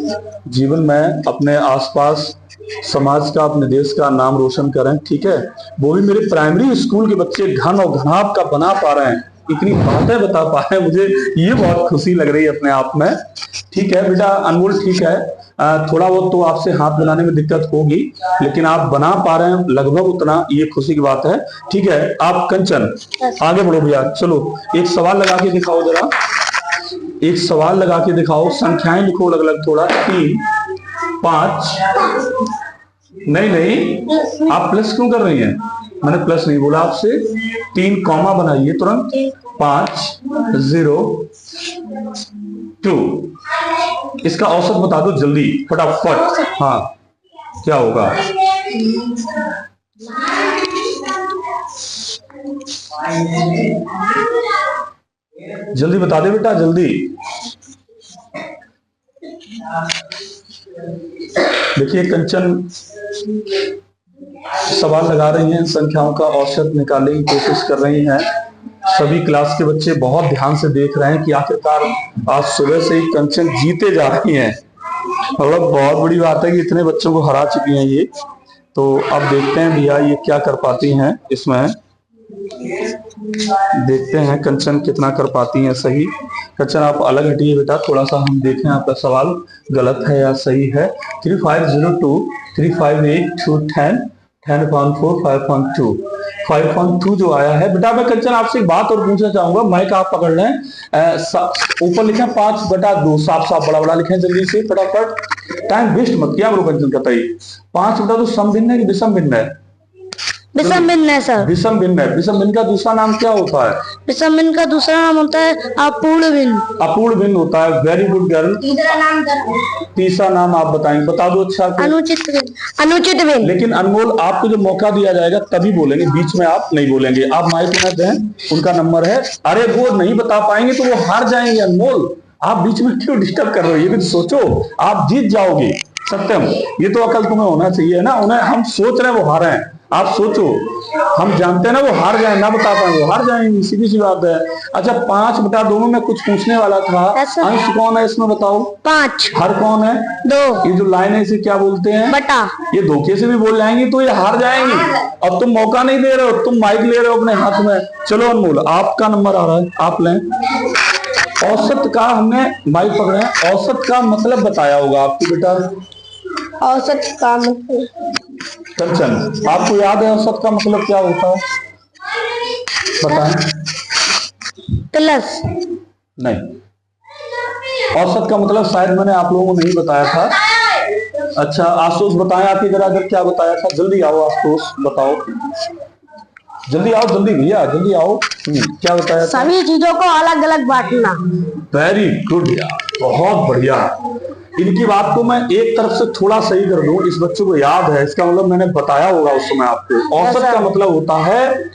जीवन में अपने आसपास समाज का, अपने देश का नाम रोशन करें, ठीक है। वो भी मेरे प्राइमरी स्कूल के बच्चे घन और घनाभ का बना पा रहे हैं, इतनी बातें बता पा रहे हैं, मुझे ये बहुत खुशी लग रही है अपने आप में। ठीक है बेटा अनमोल, ठीक है, थोड़ा बहुत तो आपसे हाथ बनाने में दिक्कत होगी, लेकिन आप बना पा रहे हैं लगभग उतना, ये खुशी की बात है। ठीक है, आप कंचन आगे बढ़ो भैया। चलो एक सवाल लगा के दिखाओ जरा, एक सवाल लगा के दिखाओ, संख्याएं लिखो अलग अलग, थोड़ा 3 5। नहीं आप प्लस क्यों कर रही हैं? मैंने प्लस नहीं बोला आपसे, 3 कॉमा बनाइए तुरंत। 5 0 2। इसका औसत बता दो जल्दी फटाफट। हाँ क्या होगा? जल्दी बता दे बेटा जल्दी। देखिए कंचन सवाल लगा रही हैं, संख्याओं का औसत निकालने की कोशिश कर रही हैं। सभी क्लास के बच्चे बहुत ध्यान से देख रहे हैं कि आखिरकार आज सुबह से ही कंचन जीते जा रही हैं। मतलब बहुत बड़ी बात है कि इतने बच्चों को हरा चुकी हैं ये। तो अब देखते हैं भैया ये क्या कर पाती हैं इसमें, देखते हैं कंचन कितना कर पाती हैं सही। कंचन आप अलग हटिए बेटा, थोड़ा सा हम देखें आपका सवाल गलत है या सही है। 3502 358 210 10.4 5.2 5.2 जो आया है बेटा। मैं कंचन आपसे एक बात और पूछना चाहूंगा, माइक आप पकड़ लें। ऊपर लिखे 5/2, साफ साफ बड़ा बड़ा लिखे जल्दी से फटाफट, टाइम वेस्ट मत किया करो कंचन कतई। 5/2 सम भिन्न है कि विषम भिन्न है?
विषम भिन्न है सर।
विषम भिन्न है। विषम भिन्न का दूसरा नाम क्या होता है?
विषम भिन्न का दूसरा नाम होता है अपूर्ण भिन्न।
अपूर्ण भिन्न होता है। Very good girl. तीसरा नाम आप बताएंगे, बता दो। अच्छा
अनुचित भिन्न। अनुचित भिन्न।
लेकिन अनमोल आपको जो मौका दिया जाएगा तभी बोलेंगे, बीच में आप नहीं बोलेंगे। आप माइक में दें, उनका नंबर है। अरे वो नहीं बता पाएंगे तो वो हार जाएंगे अनमोल, आप बीच में क्यों डिस्टर्ब कर रहे हो? ये भी तो सोचो, आप जीत जाओगे। सत्यम ये तो अकल तुम्हें होना चाहिए ना। उन्हें हम सोच रहे हैं वो हारे हैं, आप सोचो, हम जानते हैं ना वो हार जाए, ना बता पाए वो हार जाएंगे, सीधी सी बात है। अच्छा 5/2 में कुछ पूछने वाला था। अंश कौन है इसमें बताओ? 5। हर कौन है? 2। ये जो लाइन है इसे क्या बोलते हैं? बटा। ये धोखे से भी बोल जाएंगी तो ये हार जाएंगी। अब तुम मौका नहीं दे रहे हो, तुम माइक ले रहे हो अपने हाथ में। चलो अनमोल आपका नंबर आ रहा है, आप लें। औसत का हमने माइक पकड़े हैं, औसत का मतलब बताया होगा आपको बेटा
औसत का मतलब
कंचन, आपको याद है औसत का मतलब क्या होता है? बताएं।
प्लस।
नहीं, औसत का मतलब शायद मैंने आप लोगों को नहीं बताया था। अच्छा आशुतोष बताएं, आपकी जरा अगर क्या बताया था, जल्दी आओ आशुतोष बताओ, जल्दी आओ, जल्दी भैया जल्दी आओ। क्या बताया था?
सभी चीजों को अलग अलग बांटना।
वेरी गुड यार, बहुत बढ़िया। इनकी बात को मैं एक तरफ से थोड़ा सही कर दूं, इस बच्चों को याद है, इसका मतलब मैंने बताया होगा उस समय आपको। औसत का मतलब होता है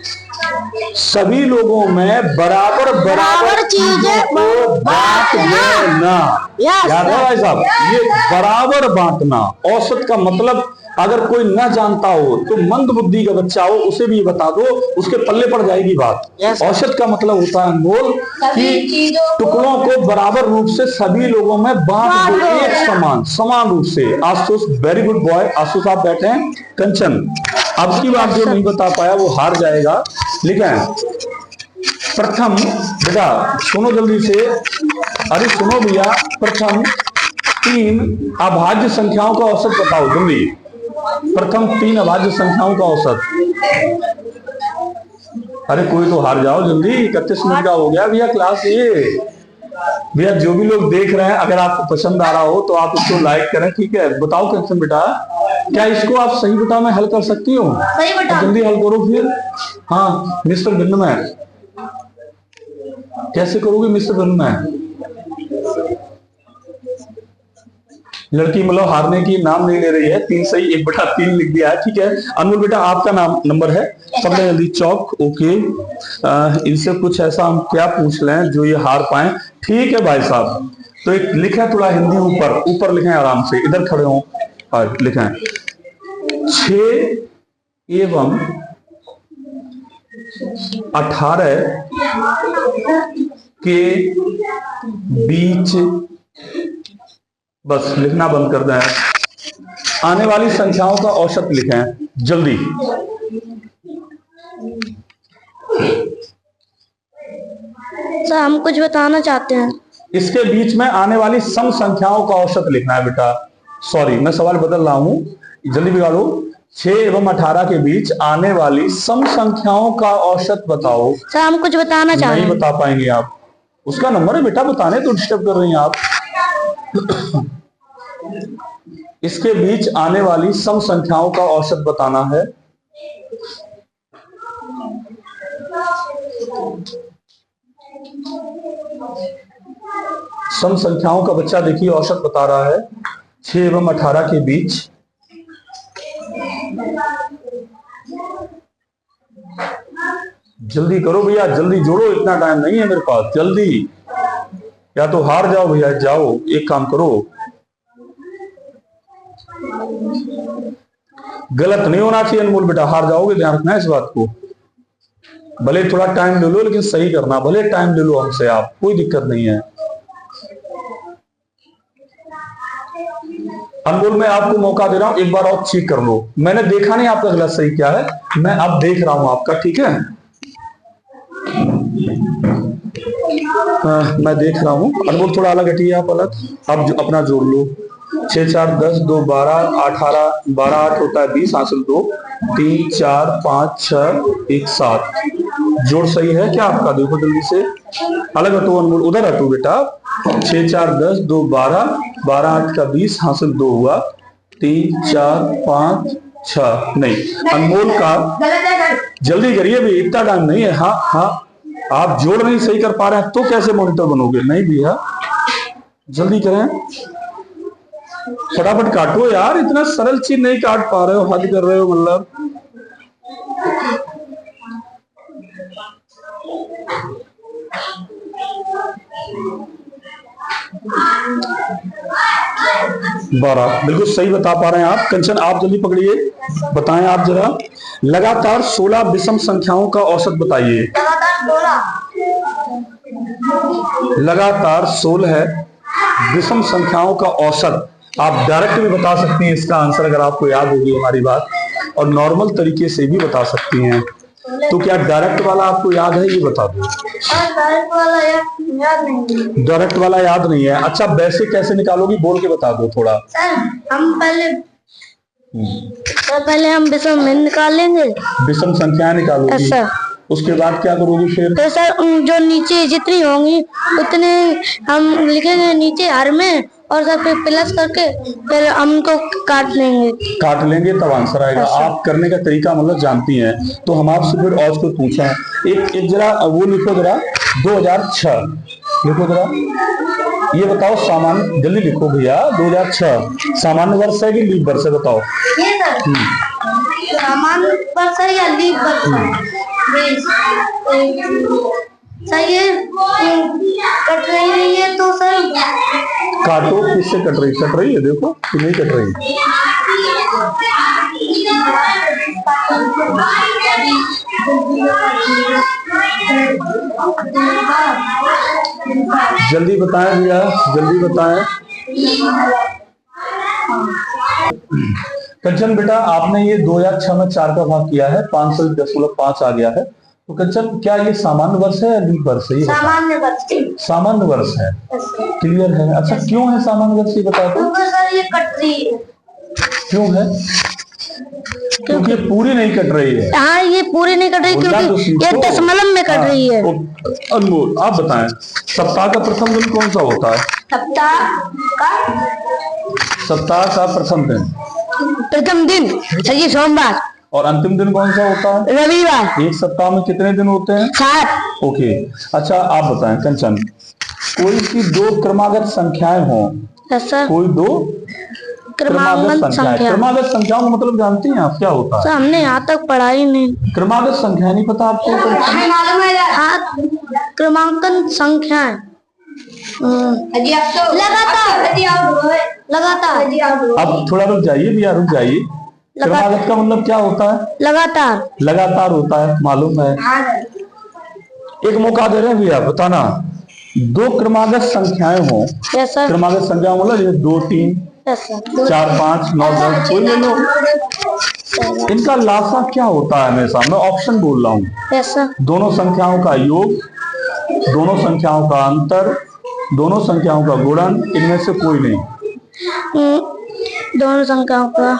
सभी लोगों में बराबर बराबर चीजें को बांट लेना। याद है भाई साहब, ये बराबर बांटना। औसत का मतलब अगर कोई न जानता हो तो मंद बुद्धि का बच्चा हो उसे भी बता दो, उसके पल्ले पड़ जाएगी बात। औसत का मतलब होता है अनमोल कि टुकड़ों को बराबर रूप से सभी लोगों में बांट दो, एक समान रूप से। Ashutosh very good boy, Ashutosh आप बैठे हैं। कंचन अब की बात जो नहीं बता पाया वो हार जाएगा। लिखें प्रथम, बेटा सुनो जल्दी से, अरे सुनो भैया, प्रथम 3 अभाज्य संख्याओं का औसत बताओ जल्दी। प्रथम 3 अभाज्य संख्याओं का औसत। अरे कोई तो हार जाओ जल्दी, 31 मिनट का हो गया भैया क्लास ये। भैया जो भी लोग देख रहे हैं, अगर आपको पसंद आ रहा हो तो आप इसको लाइक करें, ठीक है? बताओ कंचन बेटा, क्या इसको आप सही बता में हल कर सकती हो?
सही बता।
जल्दी हल करो फिर। हाँ मिस्टर भिन्नमय, कैसे करोगे मिस्टर भिन्नमय? लड़की मतलब हारने की नाम नहीं ले रही है। 3 सही 1/3 लिख दिया है, ठीक है। अनमोल बेटा आपका नाम नंबर है, पकड़े जल्दी चौक। ओके, इनसे कुछ ऐसा हम क्या पूछ लें जो ये हार पाए। ठीक है भाई साहब, तो एक लिखें थोड़ा हिंदी ऊपर ऊपर लिखें, आराम से इधर खड़े हो और लिखें 6 एवं 18 के बीच, बस लिखना बंद कर दें। आने वाली संख्याओं का औसत लिखें जल्दी।
सर हम कुछ बताना चाहते हैं।
इसके बीच में आने वाली सम संख्याओं का औसत लिखना है बेटा। सॉरी मैं सवाल बदल रहा हूं, जल्दी बिगाड़ो। 6 एवं 18 के बीच आने वाली सम संख्याओं का औसत बताओ।
सर हम कुछ बताना चाह रहे हैं।
नहीं बता पाएंगे आप, उसका नंबर है बेटा, बताने तो डिस्टर्ब कर रही हैं आप। इसके बीच आने वाली सम संख्याओं का औसत बताना है। सम संख्याओं का बच्चा देखिए औसत बता रहा है 6 एवं 18 के बीच। जल्दी करो भैया, जल्दी जोड़ो, इतना टाइम नहीं है मेरे पास, जल्दी। या तो हार जाओ भैया, जाओ एक काम करो, गलत नहीं होना चाहिए अनमोल बेटा, हार जाओगे, ध्यान रखना है इस बात को। भले थोड़ा टाइम ले लो लेकिन सही करना, भले टाइम ले लो हमसे आप, कोई दिक्कत नहीं है। अनमोल मैं आपको मौका दे रहा हूं, एक बार और चेक कर लो। मैंने देखा नहीं आपका गलत सही क्या है, मैं अब देख रहा हूं आपका, ठीक है? मैं देख रहा हूं। अनमोल थोड़ा अलग हटिए आप, अलग। अब अपना जोड़ लो। 6 4 10 2 12 18 12 8 होता है 20 हासिल 2 3 4 5 6 1 7। जोड़ सही है क्या आपका? देखो जल्दी से, अलग हटो अनमोल, उधर हटो बेटा। 6 4 10 2 12 12 8 का 20 हासिल 2 हुआ 3 4 5 6। नहीं अनमोल का, जल्दी करिए भी, इतना टाइम नहीं है। हाँ हाँ, आप जोड़ नहीं सही कर पा रहे हैं तो कैसे मॉनिटर बनोगे? नहीं भैया जल्दी करें, फटाफट काटो यार, इतना सरल चीज नहीं काट पा रहे हो, हद कर रहे हो मतलब। बारह बिल्कुल सही बता पा रहे हैं आप। कंचन आप जल्दी पकड़िए, बताएं आप जरा। लगातार 16 विषम संख्याओं का औसत बताइए। लगातार 16 विषम संख्याओं का औसत आप डायरेक्ट भी बता सकती हैं इसका आंसर, अगर आपको याद होगी हमारी बात, और नॉर्मल तरीके से भी बता सकती हैं। तो क्या डायरेक्ट वाला आपको याद है? ये बता दो।
डायरेक्ट वाला याद नहीं।
डायरेक्ट वाला याद नहीं है। अच्छा वैसे कैसे निकालोगी, बोल के बता दो थोड़ा।
सर हम पहले हम विषम भिन्न निकालेंगे।
विषम संख्याएं निकालोगी,
सर
उसके बाद क्या करोगी फिर?
तो सर जो नीचे जितनी होंगी उतने हम लिखेंगे नीचे हर में, और सर फिर प्लस करके फिर हम उनको काट लेंगे
तब आंसर आएगा। आप करने का तरीका मतलब जानती हैं। तो हम आपसे फिर और कुछ पूछे हैं। एक जरा वो लिखो जरा 2006 लिखो जरा। ये बताओ सामान्य, जल्दी लिखो भैया। 2006 सामान्य वर्ष है कि लीप वर्ष है बताओ।
ये सर सामान्य वर्ष है या लीप वर्ष सर? ये कट रही नहीं है तो सर
काटो। किससे कट रही है देखो कि नहीं कट रही। जल्दी बताएं भैया, जल्दी बताएं। कंचन बेटा आपने ये 2006 में 4 का भाग किया है, 500.5 आ गया है। तो कंचन क्या ये सामान्य वर्ष है या लीप वर्ष है? सामान्य वर्ष है। क्लियर है। अच्छा क्यों है सामान्य वर्ष, ये बता दो।
सर ये कट रही है।
क्यों है? क्योंकि ये पूरी नहीं कट रही है।
हाँ ये पूरी नहीं कट रही क्योंकि ये दशमलव में कट रही है।
अनमोल आप बताएं सप्ताह का प्रथम दिन कौन सा होता है? सप्ताह का प्रथम दिन
सर ये सोमवार।
और अंतिम दिन कौन सा होता है?
रविवार।
एक सप्ताह में कितने दिन होते हैं?
7।
ओके। अच्छा आप बताएं कंचन, कोई सी 2 क्रमागत संख्याएं हो, कोई 2 क्रमागत संख्याओं का मतलब जानती हैं आप क्या होता है?
हमने यहाँ तक पढ़ा ही नहीं।
क्रमागत संख्या नहीं पता आपको?
क्रमांकन संख्याएं लगातार।
अब थोड़ा रुक जाइए भैया, रुक जाइए। क्रमागत का मतलब क्या होता है? लगातार होता है, मालूम है। एक मौका दे रहे हैं भैया, बताना। 2 क्रमागत संख्याएं हो। क्रमागत संख्या मतलब ये 2 3 4 5 9 10 कोई ले लो। इनका लासा क्या होता है? हमेशा मैं ऑप्शन बोल रहा हूँ। दोनों संख्याओं का योग, दोनों संख्याओं का अंतर, दोनों संख्याओं का गुणन, इनमें से कोई नहीं।
दोनों संख्याओं का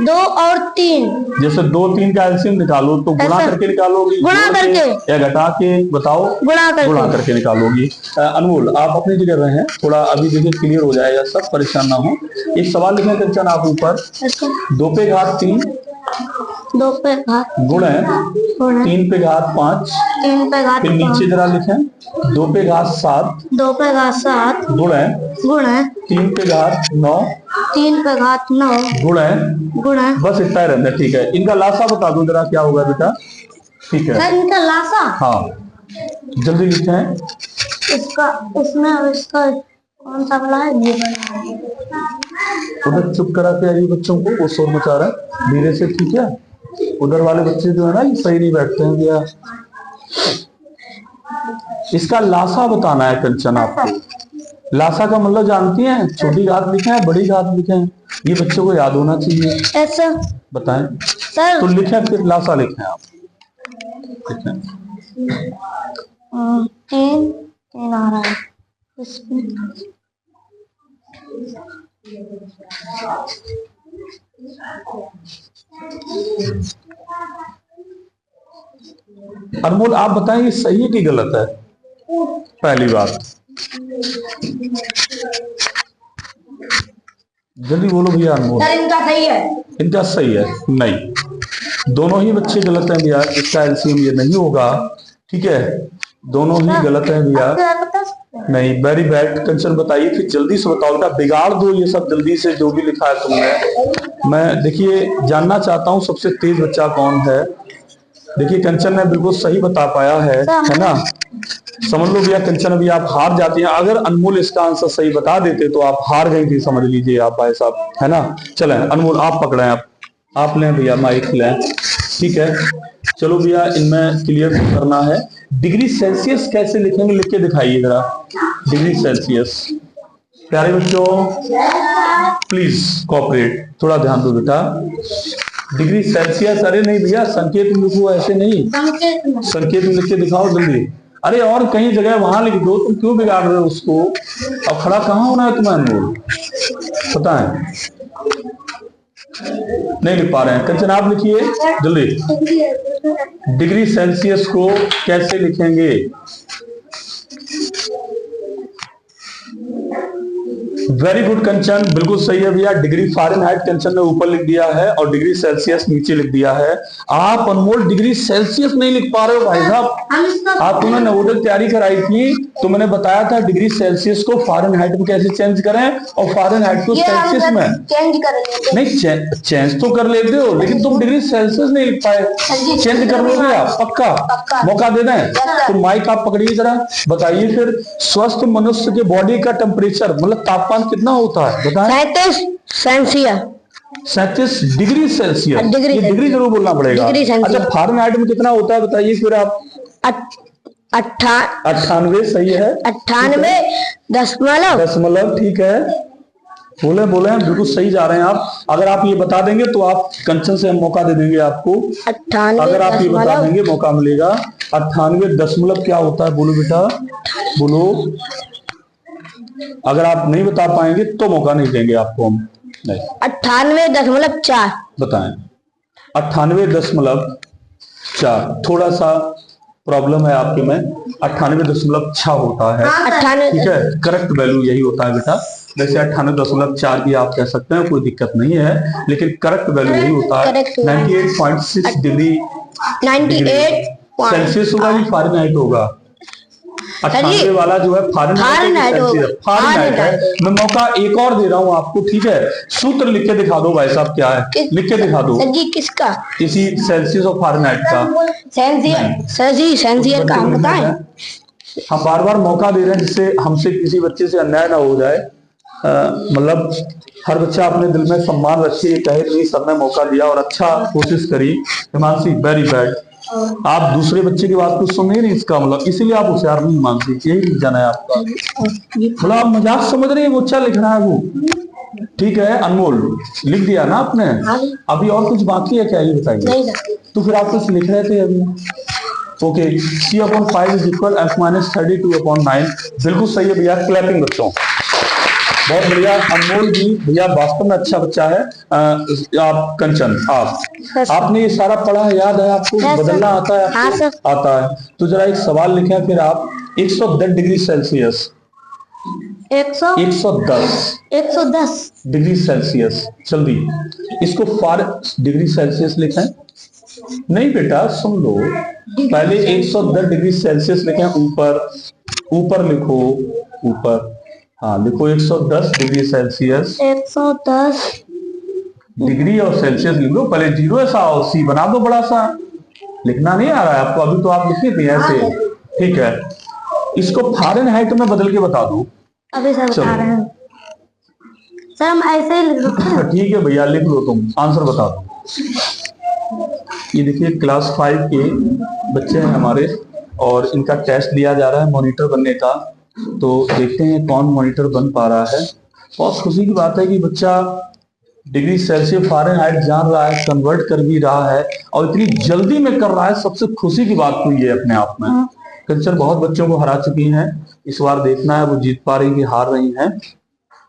2 और 3।
जैसे 2 3 का एलसीएम निकालो तो गुणा करके निकालोगी,
गुणा करके
या घटा के बताओ? गुणा करके निकालोगी। अनमोल आप अपनी जगह रहे हैं, थोड़ा अभी देखिए क्लियर हो जाएगा सब, परेशान ना हो। एक सवाल लिखें कंचन आप ऊपर। 2 पे घात 3 गुण है 3 पे घात 5, फिर नीचे जरा लिखें 2 पे घात 7 गुण है 3 पे घात 9 गुण है। बस इतना ही रहता है, ठीक है। इनका लासा बता दो जरा क्या होगा बेटा? ठीक है
इनका लासा,
हाँ जल्दी लिखें।
इसका कौन सा वाला है? ये
उधर चुप करा के आइए बच्चों को, वो शोर मचा रहा है, धीरे से, ठीक है। उधर वाले बच्चे जो है ना ये सही नहीं बैठते हैं भैया। इसका लासा बताना है कंचन आपको। लासा का मतलब जानती हैं? छोटी घात लिखे हैं, बड़ी घात लिखे हैं, ये बच्चों को याद होना चाहिए।
ऐसा
बताएं
सर।
तो लिखें, फिर लासा लिखें आप।
तीन आ रहा है इसमें।
अनमोल आप बताएं ये सही है कि गलत है? पहली बात जल्दी बोलो भैया। अनमोल
इनका सही है।
इनका सही है? नहीं, दोनों ही बच्चे गलत हैं भैया। इसका एलसीएम ये नहीं होगा, ठीक है। दोनों ही गलत हैं भैया। नहीं, वेरी बैड। कंचन बताइए फिर जल्दी से बताओ बेटा, बिगाड़ दो ये सब जल्दी से जो भी लिखा है तुमने। मैं देखिए जानना चाहता हूँ सबसे तेज बच्चा कौन है। देखिए कंचन ने बिल्कुल सही बता पाया है ना। समझ लो भैया कंचन अभी आप हार जाती हैं। अगर अनमोल इसका आंसर सही बता देते तो आप हार गई थी, समझ लीजिए आप भाई साहब, है ना। चलें अनमोल आप पकड़े, आप लें भैया, माइक लें, ठीक है। चलो भैया इनमें क्लियर करना है। डिग्री सेल्सियस कैसे लिखेंगे, लिख के दिखाइए जरा। डिग्री सेल्सियस प्यारे बच्चों प्लीज कोऑपरेट, थोड़ा ध्यान दो बेटा। डिग्री सेल्सियस, अरे नहीं भैया संकेत लिखो, ऐसे नहीं, संकेत लिख के दिखाओ जल्दी। अरे और कहीं जगह वहां लिख दो, तुम क्यों बिगाड़ रहे हो उसको? अब खड़ा कहाँ होना है तुम्हें अनमोल, पता है? नहीं लिख पा रहे हैं। कंचन आप लिखिए जल्दी। डिग्री सेल्सियस को कैसे लिखेंगे? वेरी गुड कंचन, बिल्कुल सही है भैया। डिग्री फ़ारेनहाइट कंचन ने ऊपर लिख दिया है और डिग्री सेल्सियस नीचे लिख दिया है। आप अनमोल डिग्री सेल्सियस नहीं लिख पा रहे हो भाई साहब। आप तुमने नवोदय तैयारी कराई थी तो मैंने बताया था डिग्री सेल्सियस को फ़ारेनहाइट में कैसे चेंज करें और फ़ारेनहाइट को सेल्सियस में
चेंज करेंगे।
नहीं, चेंज तो कर लेते हो लेकिन तुम डिग्री सेल्सियस नहीं लिख पाए। चेंज कर लोगे आप? पक्का मौका दे दें? तो माइक आप पकड़िए जरा, बताइए फिर। स्वस्थ मनुष्य के बॉडी का टेम्परेचर मतलब तापमान कितना होता है बताएं? 37 डिग्री सेल्सियस। ये डिग्री जरूर बोलना पड़ेगा। अच्छा फ़ारेनहाइट में कितना होता है बताइए फिर आप? 98 सही है। 98 ठीक है। बोले बिल्कुल सही जा रहे हैं आप। अगर आप ये बता देंगे तो आप कंचन से हम मौका दे देंगे आपको। 98 अगर आप ये बता देंगे मौका मिलेगा। 98 दशमलव क्या होता है बोलो बेटा, बोलो। अगर आप नहीं बता पाएंगे तो मौका नहीं देंगे आपको हम। नहीं
98.4
बताएं। 98.4 थोड़ा सा प्रॉब्लम है आपके में। 98.6 होता है। ठीक है, करेक्ट वैल्यू यही होता है बेटा। वैसे 98.4 भी आप कह सकते हैं, कोई दिक्कत नहीं है, लेकिन करेक्ट वैल्यू यही होता है। 98.6 डिग्री
98
सेल्सियस होगा कि फ़ारेनहाइट होगा? 98 वाला जो है फ़ारेनहाइट है। मैं मौका एक और दे रहा हूँ आपको, ठीक है? सूत्र लिख के दिखा दो भाई साहब, क्या है लिख के दिखा दो।
जी किसका?
इसी सेल्सियस और फ़ारेनहाइट का।
सेल्सियस का हम बताएं?
हम बार बार मौका दे रहे हैं जिससे हमसे किसी बच्चे से अन्याय ना हो जाए। मतलब हर बच्चा अपने दिल में सम्मान रखे, कहे नहीं सर ने मौका दिया और अच्छा कोशिश करी। हिमांशी वेरी बैड, आप दूसरे बच्चे की बात कुछ सुन नहीं इसका मतलब, इसीलिए आप होशियार नहीं हिमांशी, यही लिख जाना है आपका। मतलब आप मजाक समझ रहे हैं, वो अच्छा लिख रहा है वो। ठीक है अनमोल, लिख दिया ना आपने? अभी और कुछ बाकी है क्या ये बताइए? तो फिर आप कुछ लिख रहे थे अभी। Okay, C/5 is equal F-32/9। बिल्कुल सही है भैया, क्लैपिंग बच्चों, बहुत बढ़िया। अनमोल जी भैया वास्तव में अच्छा बच्चा है। आप कंचन, आपने ये सारा पढ़ा है, याद है आपको? बदलना आता है आपको? आता है। तो जरा एक सवाल लिखें फिर आप। 110 डिग्री सेल्सियस, 110 डिग्री सेल्सियस, जल्दी इसको 4 डिग्री सेल्सियस लिखें। नहीं बेटा सुन लो, पहले 110 डिग्री सेल्सियस लिखें, ऊपर लिखो, ऊपर हाँ लिखो 110 डिग्री सेल्सियस।
110
डिग्री और सेल्सियस लिख लो, पहले जीरो सा और सी बना दो बड़ा सा। लिखना नहीं आ रहा है आपको? अभी तो आप लिखे थे ऐसे। ठीक है, इसको फ़ारेनहाइट में बदल के बता दो।
अभी सर बता रहे हैं सर, हम ऐसे ही लिख सकते हैं।
ठीक है भैया, लिख लो, तुम आंसर बता दो। ये देखिए क्लास 5 के बच्चे हैं हमारे और इनका टेस्ट लिया जा रहा है मॉनिटर बनने का। तो देखते हैं कौन मॉनिटर बन पा रहा है। बहुत खुशी की बात है कि बच्चा डिग्री सेल्सियस फ़ारेनहाइट जान रहा है, कन्वर्ट कर भी रहा है और इतनी जल्दी में कर रहा है। सबसे खुशी की बात तो ये अपने आप में। कंचन बहुत बच्चों को हरा चुकी हैं, इस बार देखना है वो जीत पा रही कि हार रही हैं।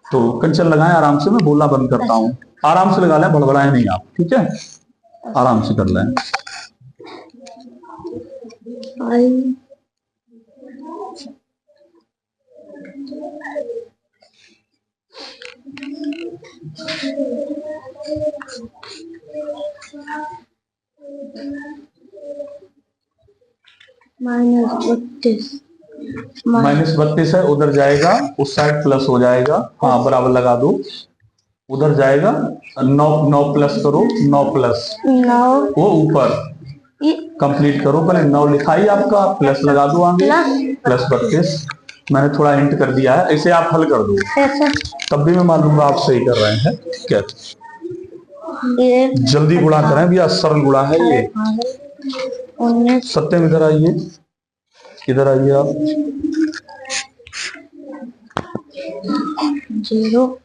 तो कंचन लगाएं आराम से, मैं बोलना बंद करता हूँ। आराम से लगा लें, बड़बड़ाएं नहीं आप, ठीक है? आराम से कर लें। -32 है, उधर जाएगा, उस साइड प्लस हो जाएगा। हाँ बराबर लगा दो, उधर जाएगा। 9 प्लस करो, 9 प्लस
9
वो ऊपर कंप्लीट करो। पहले 9 लिखाई आपका, प्लस लगा दो आगे, +32। मैंने थोड़ा हिंट कर दिया है, इसे आप हल कर दो, तब भी मैं मान लूंगा आप सही कर रहे हैं। ठीक है, जल्दी गुणा करें भैया, सरल गुणा है ये। सत्यम इधर आइए, इधर आइए आप।
0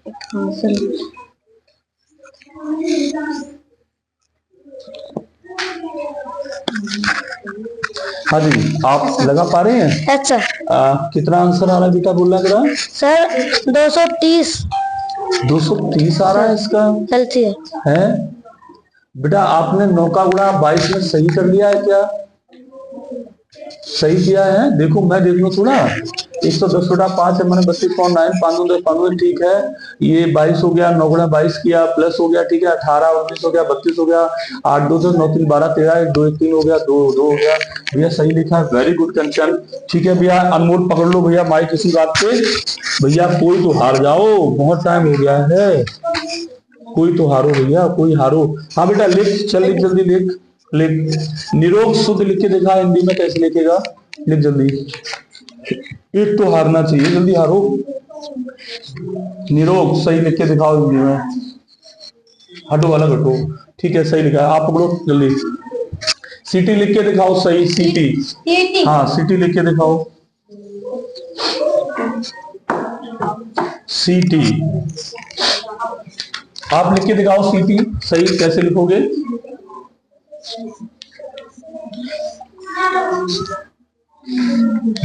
हाँ हाँ जी, आप लगा पा रहे हैं?
Yes sir.
कितना आंसर आ रहा है बेटा, बोलना जरा।
सर 230
230 आ रहा है इसका।
गलती है।
बेटा आपने 9 का गुणा 22 में सही कर लिया है क्या? सही किया है? देखो मैं देख लूं थोड़ा। 110/5 है, मैंने 32.9, 5 ठीक है। ये 22 हो गया, 9 गुणा 22 किया, प्लस हो गया, ठीक है। 18, 19 हो गया, 32 हो गया, 8 2 9 3 12 13, 1 2 1 3 हो गया, 2 2 हो गया। भैया सही लिखा है, वेरी गुड कंचन। ठीक है भैया, अनमोल पकड़ लो भैया माइक इसी बात पे। भैया कोई तो हार जाओ, बहुत टाइम हो गया है। कोई तो हारो भैया, कोई हारो। हाँ बेटा लिख, चल लिख जल्दी, लिख लिख। निरोग शुद्ध लिख के दिखा हिंदी में, कैसे लिखेगा, लिख जल्दी। एक तो हारना चाहिए, जल्दी हारो। निरोग सही लिख के दिखाओ हिंदी में। हटो वाला हटो, ठीक है सही लिखा है, आप पकड़ो जल्दी। सिटी लिख के दिखाओ सही, सिटी। हाँ सिटी लिख के दिखाओ, सिटी। आप लिख के दिखाओ सिटी सही, कैसे लिखोगे?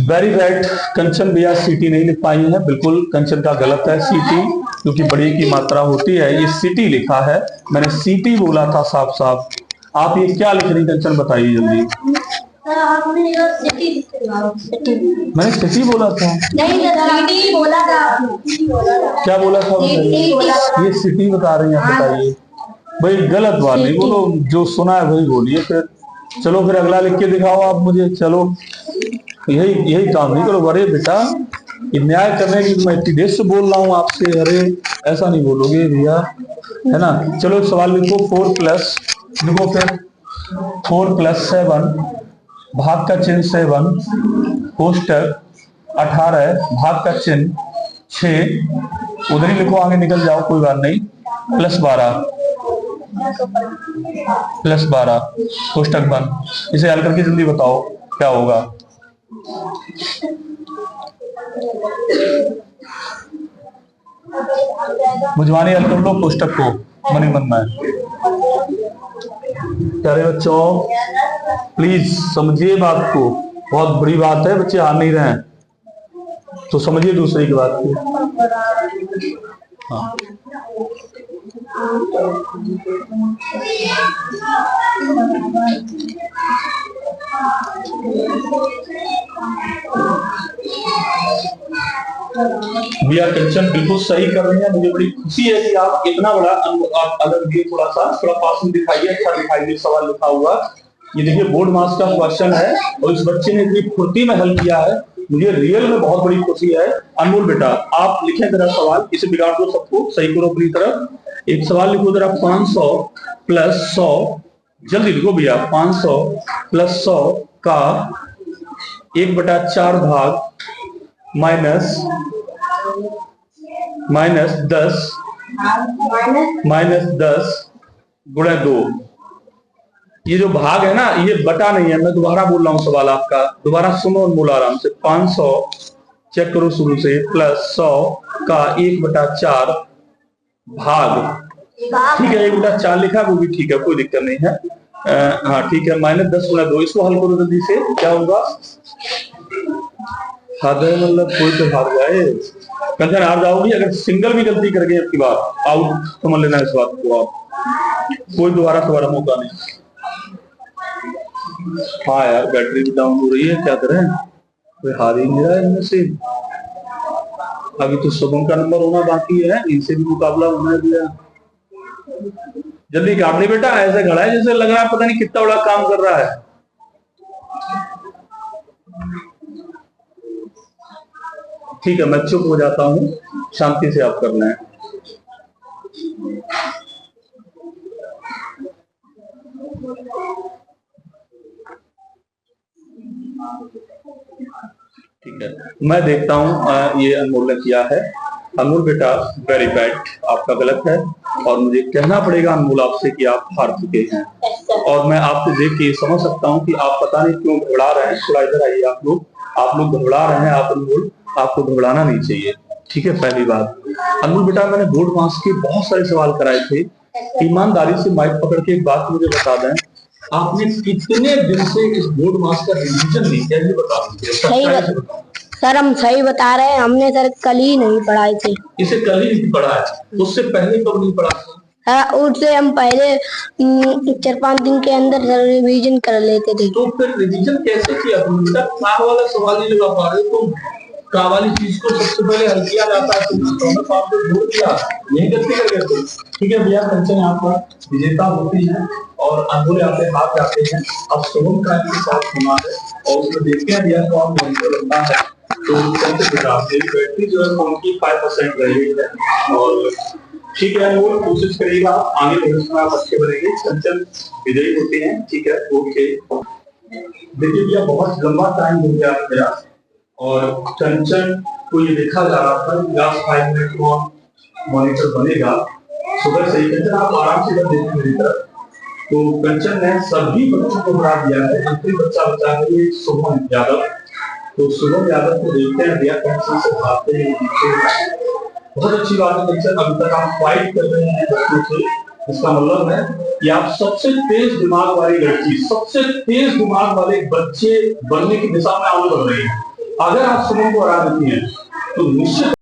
वेरी राइट कंचन, भैया सिटी नहीं लिख पाई है, बिल्कुल कंचन का गलत है सिटी, क्योंकि बड़ी की मात्रा होती है, ये सिटी लिखा है, मैंने सिटी बोला था साफ साफ। आप ये क्या लिख रही कंचन, बताइए जल्दी। मैंने सिटी बोला था?
नहीं बोला था।
क्या बोला था? ये सिटी बता रही हैं, बताइए भाई, गलत बात नहीं बोलो, जो सुना है वही बोलिए फिर। चलो फिर अगला लिख के दिखाओ आप मुझे, चलो यही काम नहीं करो। अरे बेटा ये न्याय करने की, मैं इतनी देर से बोल रहा हूँ आपसे, अरे ऐसा नहीं बोलोगे भैया, है ना। चलो एक सवाल लिखो, 4 प्लस, लिखो फिर 4 + 7, भाग का चिन्ह 7, कोष्टक 18, भाग का चिन्ह 6, उधर ही लिखो, आगे निकल जाओ कोई बात नहीं, +12 कोष्टक बंद। इसे हल करके जल्दी बताओ क्या होगा। मुझवानी हल कर लो कोष्टक को मनी मन में। प्यारे बच्चों प्लीज समझिए बात को, बहुत बड़ी बात है, बच्चे हार नहीं रहे हैं, तो समझिए दूसरे की बात को। हाँ भैया कंचन बिल्कुल सही कर रही है, मुझे बड़ी खुशी है कि आप इतना बड़ा अलग ये थोड़ा पास में दिखाइए, अच्छा दिखाइए सवाल लिखा हुआ। ये देखिए बोर्ड मार्क्स का क्वेश्चन है और इस बच्चे ने इतनी फुर्ती में हल किया है, मुझे रियल में बहुत बड़ी खुशी है। अनमोल बेटा आप लिखें जरा सवाल, इसे बिगाड़ दो सबको, सही करो अपनी तरफ। एक सवाल लिखो जरा, 500 + 100, जल्दी लिखो भैया, 500 + 100 का 1/4 भाग माइनस 10 गुणे 2। ये जो भाग है ना, ये बटा नहीं है, मैं दोबारा बोल रहा हूं सवाल आपका, दोबारा सुनो अनमोल आराम से। 500 चेक करो शुरू से, + 100 का 1/4 भाग, ठीक है 1/4 लिखा, वो भी ठीक है, कोई दिक्कत नहीं है। हाँ ठीक है, -10 गुणा 2, इसको हल करो जल्दी से, क्या होगा। हद है, मतलब कोई तो हार जाए, कंचन हार जाओगी अगर सिंगल भी गलती करके आपकी बात आउट, समझ लेना इस बात को आप, कोई दोबारा मौका नहीं। हाँ यार बैटरी भी डाउन हो रही है, क्या करें, कोई हार ही नहीं रहा है इनमें से। अभी तो शुभम का नंबर होना बाकी है, इनसे भी मुकाबला होना है भैया। जल्दी काट ले बेटा, ऐसे खड़ा है जैसे लग रहा है पता नहीं कितना बड़ा काम कर रहा है। ठीक है मैं चुप हो जाता हूँ, शांति से आप करना है। ठीक है मैं देखता हूँ, ये अनमोल ने किया है। अनमोल बेटा वेरी बैड, आपका गलत है, और मुझे कहना पड़ेगा अनमोल आपसे कि आप हार चुके हैं। और मैं आपसे देख के समझ सकता हूँ कि आप पता नहीं क्यों घबरा रहे हैं। थोड़ा इधर आइए, आप लोग घबरा रहे हैं। आप अनमोल आपको घबराना नहीं चाहिए, ठीक है। पहली बात अनमोल बेटा, मैंने बोर्ड मार्क्स के बहुत सारे सवाल कराए थे, ईमानदारी से माइक पकड़ के एक बात मुझे बता दें, आपने कितने दिन से इस बोर्ड मास का रिवीजन नहीं किया, ये बता दीजिए।
सही
सच्चाई
बत-
से बताओ।
सर हम सही बता रहे हैं, हमने सर कल ही नहीं पढ़ाई थी।
इसे कल ही नहीं पढ़ा है, उससे पहले कब नहीं पढ़ा था?
उससे हम पहले 4-5 दिन के अंदर सर रिवीजन कर लेते थे।
तो फिर रिवीजन कैसे किया तुमने? बेटा का वाला सवाल नहीं लगा पा रहे तुम। का वाली चीज को सबसे पहले हल किया जाता है, तुमने दोनों काम को जोड़ दिया, यही गलती कर गए थे। ठीक है भैया, कंचन यहाँ पर विजेता होती है और अधूरे आते हाथ जाते हैं। अब सोहम का इनके साथ होना है और उसमें देखते हैं भैया कौन मॉनिटर बनता है। तो सबसे हिसाब से बैटरी जो है फोन की 5% रही है और ठीक है, वो कोशिश करिएगा आगे भविष्य में आप अच्छे बनेंगे। कंचन विजयी होते हैं। ठीक है, ओके। देखिए भैया, बहुत लंबा टाइम हो गया मेरा और कंचन को ये देखा जा रहा था कि लास्ट 5 मिनट कौन मॉनिटर बनेगा। सुबह से ही कंचन आप आराम से इधर देखिए मेरी तरफ। तो कंचन ने सभी बच्चों को हरा दिया है। अंतिम बच्चा बचा है ये शुभम यादव। तो शुभम यादव को देखते हैं भैया कंचन से भागते हैं। बहुत अच्छी बात है कंचन, अभी तक आप फाइट कर रहे हैं बच्चों से। इसका मतलब है कि आप सबसे तेज दिमाग वाली लड़की, सबसे तेज दिमाग वाले बच्चे बनने की दिशा में आगे बढ़ रही हैं। अगर आप शुभम को हरा देती हैं तो निश्चित